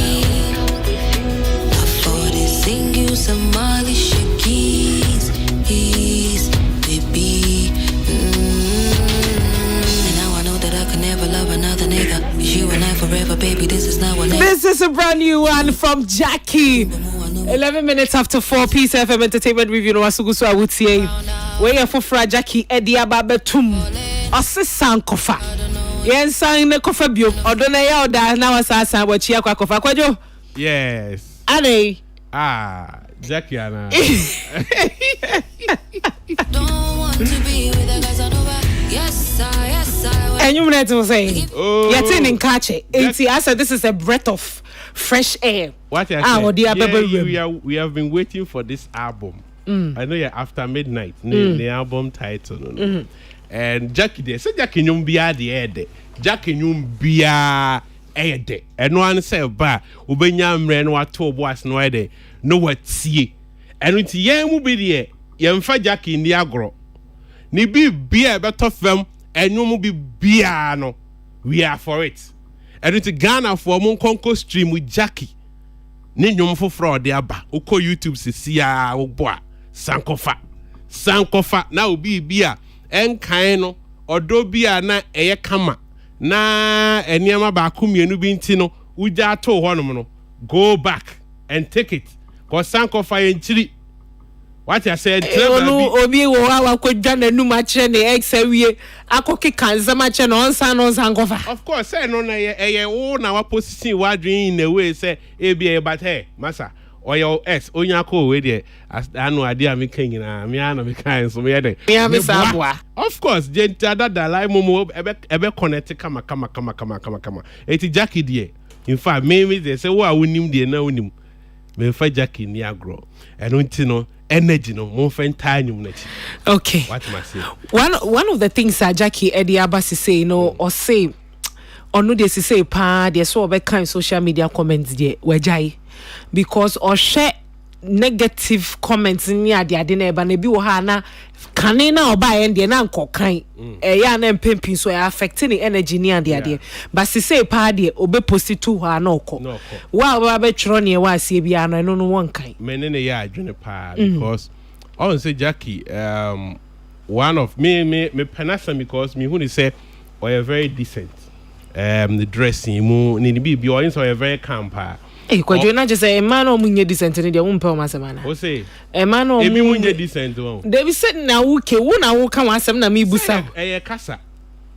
I thought it sing you some Molly Shakis, baby. And now I know that I can never love another nigga. It's you and I forever, baby. This is not one. This is a brand new one from Jackie. 11 minutes after 4 Peace FM Entertainment Review no wasugusu awutie. Where you for fra Jackie Eddie Ababetum. Ose sankofa. Yen sang ne kofa bio. Odona ya oda na wasa san wachi akwa kofa kwajo. Yes. Ade. Jackie ana. Don't want to be with a Casanova. Yes, I. And you know say. Oh. You're in Kache. I said this is a breath of fresh air. What I said, we have been waiting for this album. I know you're after midnight, the album title. and Jackie there say Jackie nyum bia de ede Jackie nyum bia ede eno an say ba obenya mre no ato boas no ede no watie eno nti yen mu bi de yemfa Jackie ni agro ni bi bia beto fam eno mu bi bia no we are for it eno nti Ghana for mon konko stream with Jackie ni nyum foforo de aba uko YouTube sisia wo boa sankofa na obi bia enkan no odo bia na eye kama na eniema ba akumienu bi nti no uja to honom no go back and take it cause sankofa yenchiri what I said obi wo wa kodwa nanum a kire ne exawie akoke kanzama kire no onsan no sankofa of course say no na eye wo na wa position wa dream in a way say e bia but hey masa oyo s onyako we de anu ade a me kan nyina me ana me kan so me de me sabua of course jenta dada like momo ebe connect kama eti Jackie de in fact me dey say wo a wonim de na wonim me fa Jackie ni agro eno nti no energy no mo fa ntanyum na chi okay what am I say one of the things that Jackie Eddie Abasi say or say onu dey say pa dey so obe kan social media comments dey wajai because or share negative comments ni ade na eba na bi wo ha na kane na oba ende na nkokan ya na mpempi so ya affecting the energy ni ade but say pa de obe post to ha na okọ wa be twro ne wa asie bia no no won kan menene ya adwene pa because I say Jackie one of me penasa because me who say or very decent the dressing mu ni bi or so very calm pa kwadwo na just say man o munye decent ni de wo mpa o masemana o say man o ebi munye decent o David said na wo ke wo na wo ka wasem na me busa kasa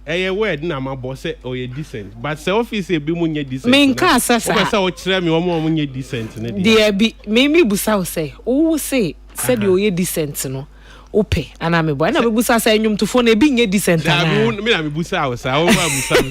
word na ma boss say o ye decent but say office ebi munye decent me nka asasa o say o kire me o munye decent ne de bi me busa o say o say said o ye decent no ope ana me boy na me busa say nyum to phone ebi nye decent na me na me busa o say o ma busa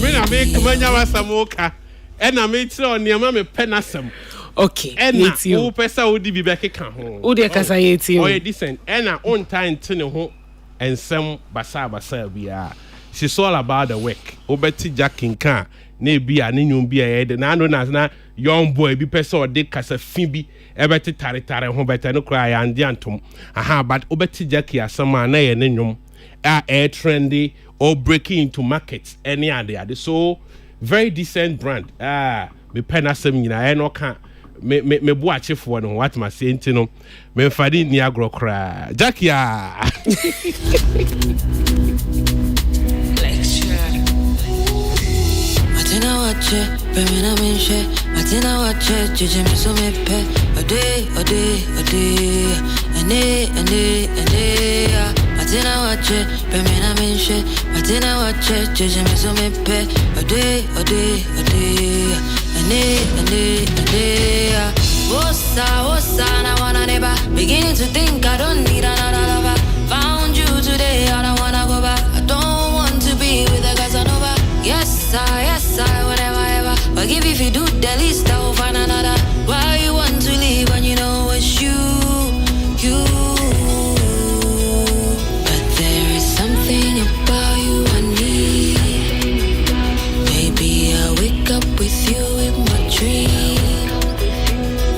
me na me kumanya wasamoka ena me tire on niam me penasem okay ena wo pesa wo di bi be keka ho wo de kasa yeti o ye decent ena on time tene ho ensem basa bia she's all about the work obeti Jackie kan na bia ne nyum bia ye na no na young boy bi pesa o de kasa fin bi ebeti tare ho beta no kra ya andi antom aha but obeti Jackie asama na ye ne nyum air trendy or breaking into markets any ade so very decent brand me penasem nyina no ka me bu achefo no what ma say ntino me fadi ni agro kra Jackie Matina wache, pemina minche. Matina wache, jeje me so me pe. Ode. Matina wache, pemina minche. Matina wache, jeje me so me pe. Ode. Wosa, na wanna neba. Beginning to think I don't need another lover. Found you today, I don't wanna go back. I don't want to be with a Casanova. Yes, I, whatever, ever. But if you do the least, I will find another. Why you want to leave when you know it's you? But there is something about you I need. Maybe I wake up with you in my dream.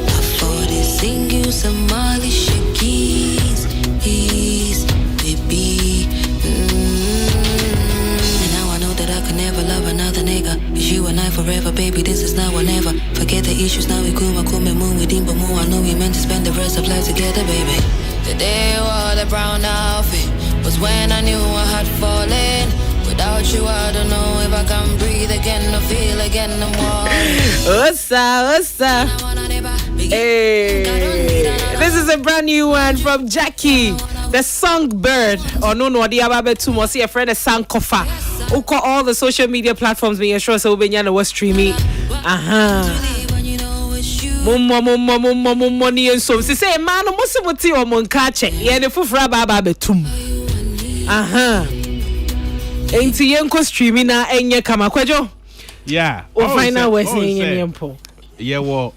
I thought they sing you some Molly Shakis, baby. Never love another nigga. It's you and I forever, baby. This is now or never. Forget the issues, now we cool. I cool me moon with him, but more. I know we meant to spend the rest of life together, baby. The day I wore the brown outfit was when I knew I had fallen. Without you, I don't know if I can breathe again or feel again. I'm Osa. Hey, this is a brand new one from Jackie, the Songbird. Oh no, the ababe too much. See a friend, a Sankofa. Who call all the social media platforms make sure so we was streaming. Mummo ni enso. Si say man no musimuti o monkache. Ye ne fufura baba betum. Enti yenko streaming na enye kama kwejo. Yeah. O final words ni nyempo. Yeah, well,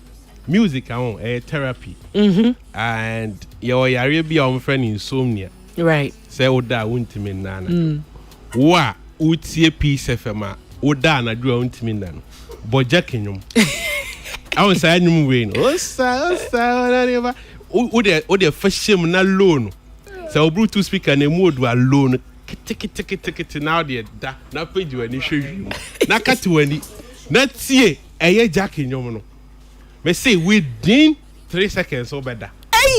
music therapy. And your yare be on friend insomnia. Right. Say oda untimi nana. Wa utie Peace FM a oda na dua untimi nana. Boja kenyum. I was saying you win. Osa whatever. Ode fashim na loan. So Bluetooth speaker na mu do alone. Tiki now the da na page you ani hwe. Na kati wani. Na tie eye Jack kenyum no. Me say within 3 seconds over there.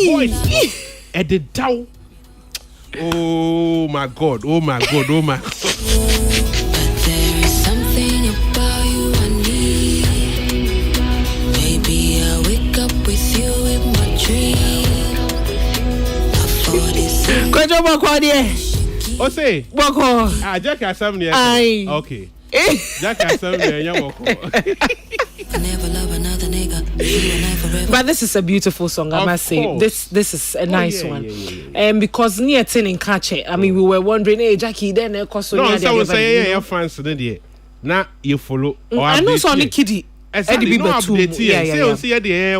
Voice. At the down. Oh my God. But there is something about you I need. Maybe I wake up with you in my dream. I thought this Kwajo bako die. O say. Bako. Jack Assembly. Aye. Okay. Jack Assembly I never love another nigga. You and I forever. But this is a beautiful song, I must say. This is a nice one. And because near tin in catch it, I mean, we were wondering, hey, Jackie, then of course, no, someone say, yeah, fans, now you follow. I know it's only kiddie. Exactly, no update here. See, there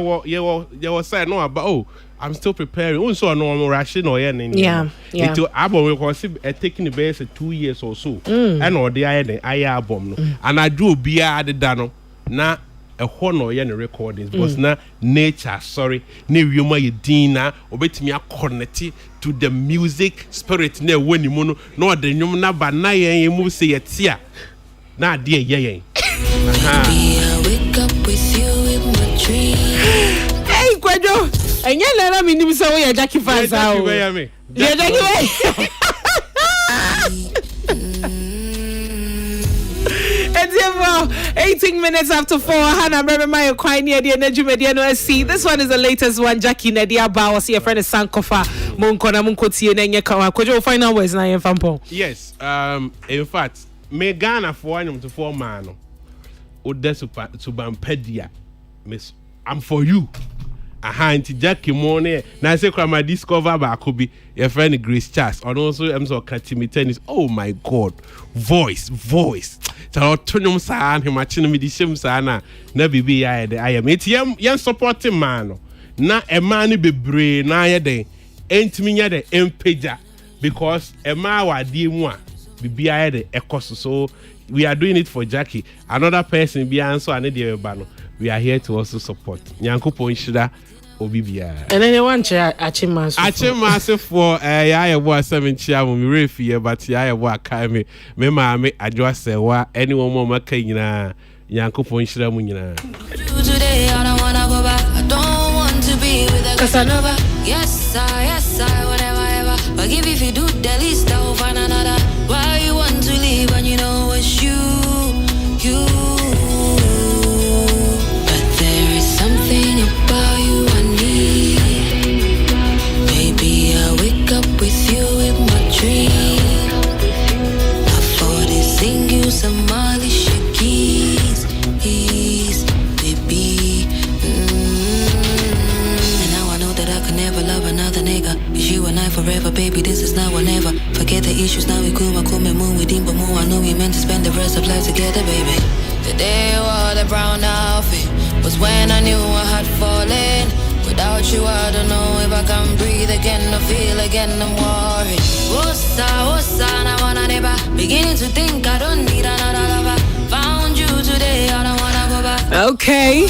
was said no about. Oh, I'm still preparing. Also, no rushing or anything. Yeah. Into album we was taking the base 2 years or so. And or the album, and I do be added down now. A honor yen recordings because na nature ne wioma ye dina obetimi connect to the music spirit na woni mu no na the nyum na ba na yen mu se yetia na de yen I wake up with you in my dream. Hey Kwajo enye lera mi nim se wo ye Jackie fans ah o ye Jackie 18 minutes after 4. Hannah, remember my quite near the energy media no see. This one is the latest one. Jackie Nadia Bao. See a friend is Sankofa. Monkona Munkoti and Yakawa. Could you find out where's Nayan Fampo? Yes. In fact, me Ghana for one to 4 man. Ode to Bampedia. Miss, I'm for you. Anti Jackie Morning. Now I say I discover but I could be your friend Grace Charles. And also I'm so catching tennis. Oh my God. Voice. So turn sa him matching me the same sana. Na bibi I am. It's young supporting man. Na a man be brave na ya de. Ain't me ya de empeja. Because a man wa di mwa. Bibi I de ekos. So we are doing it for Jackie. Another person be answer and the bano. We are here to also support. Nyankupo Nshida Obibia. And then you want to Achimasi for ya wa 7 chia mo mi refi but ya wa kai me ma me adwa se wa anyone more maka nyina Nyankupo Nshida mu nyina. Today I don't wanna go back. I don't want to be with a Casanova. Yes, I whatever ever. But if you do the least I will find another. Why you want to leave when you know it's you. Something about you I need. Maybe I wake up with you in my dream. I thought I'd sing you some Molly Shakis, baby. And now I know that I can never love another nigga. It's you and I forever, baby. This is now or never. Forget the issues, now we cool. I call me moon with him, but more I know we meant to spend the rest of life together, baby. The day you wore the brown outfit was when I knew I had fallen. Without you, I don't know if I can breathe again or feel again. I'm worried. Wosa, I wanna never. Beginning to think I don't need another lover. Found you today, I don't wanna go back. Okay.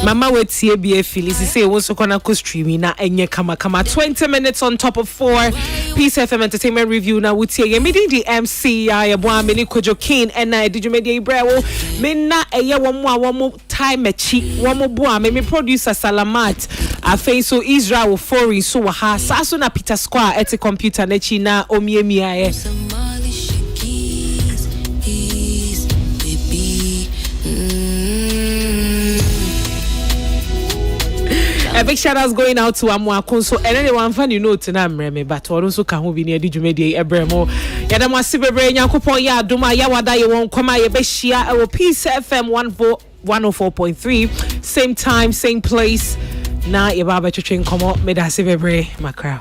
Mama with TBA Phyllis say also gonna go streaming na enye kama 20 minutes on top of 4 Peace FM Entertainment Review na wutie meeting the MC ya boa meni Kojo King and na did you media Ibrawo me na eye wo time echi wo boa me producer Salamat afei so Israel Fori so ha saso na Peter Square at computer na chi na omiemia a big shout out going out to Amwakonso and anyone fan you know tena mreme but also can who be near the Jumedi Ebremo yada mwasi bebre nyankopon ya aduma ya wada ye won kwama ye be shia e Peace FM 104.3 same time same place na ye ba ba twetwe nkomo me da se bebre makra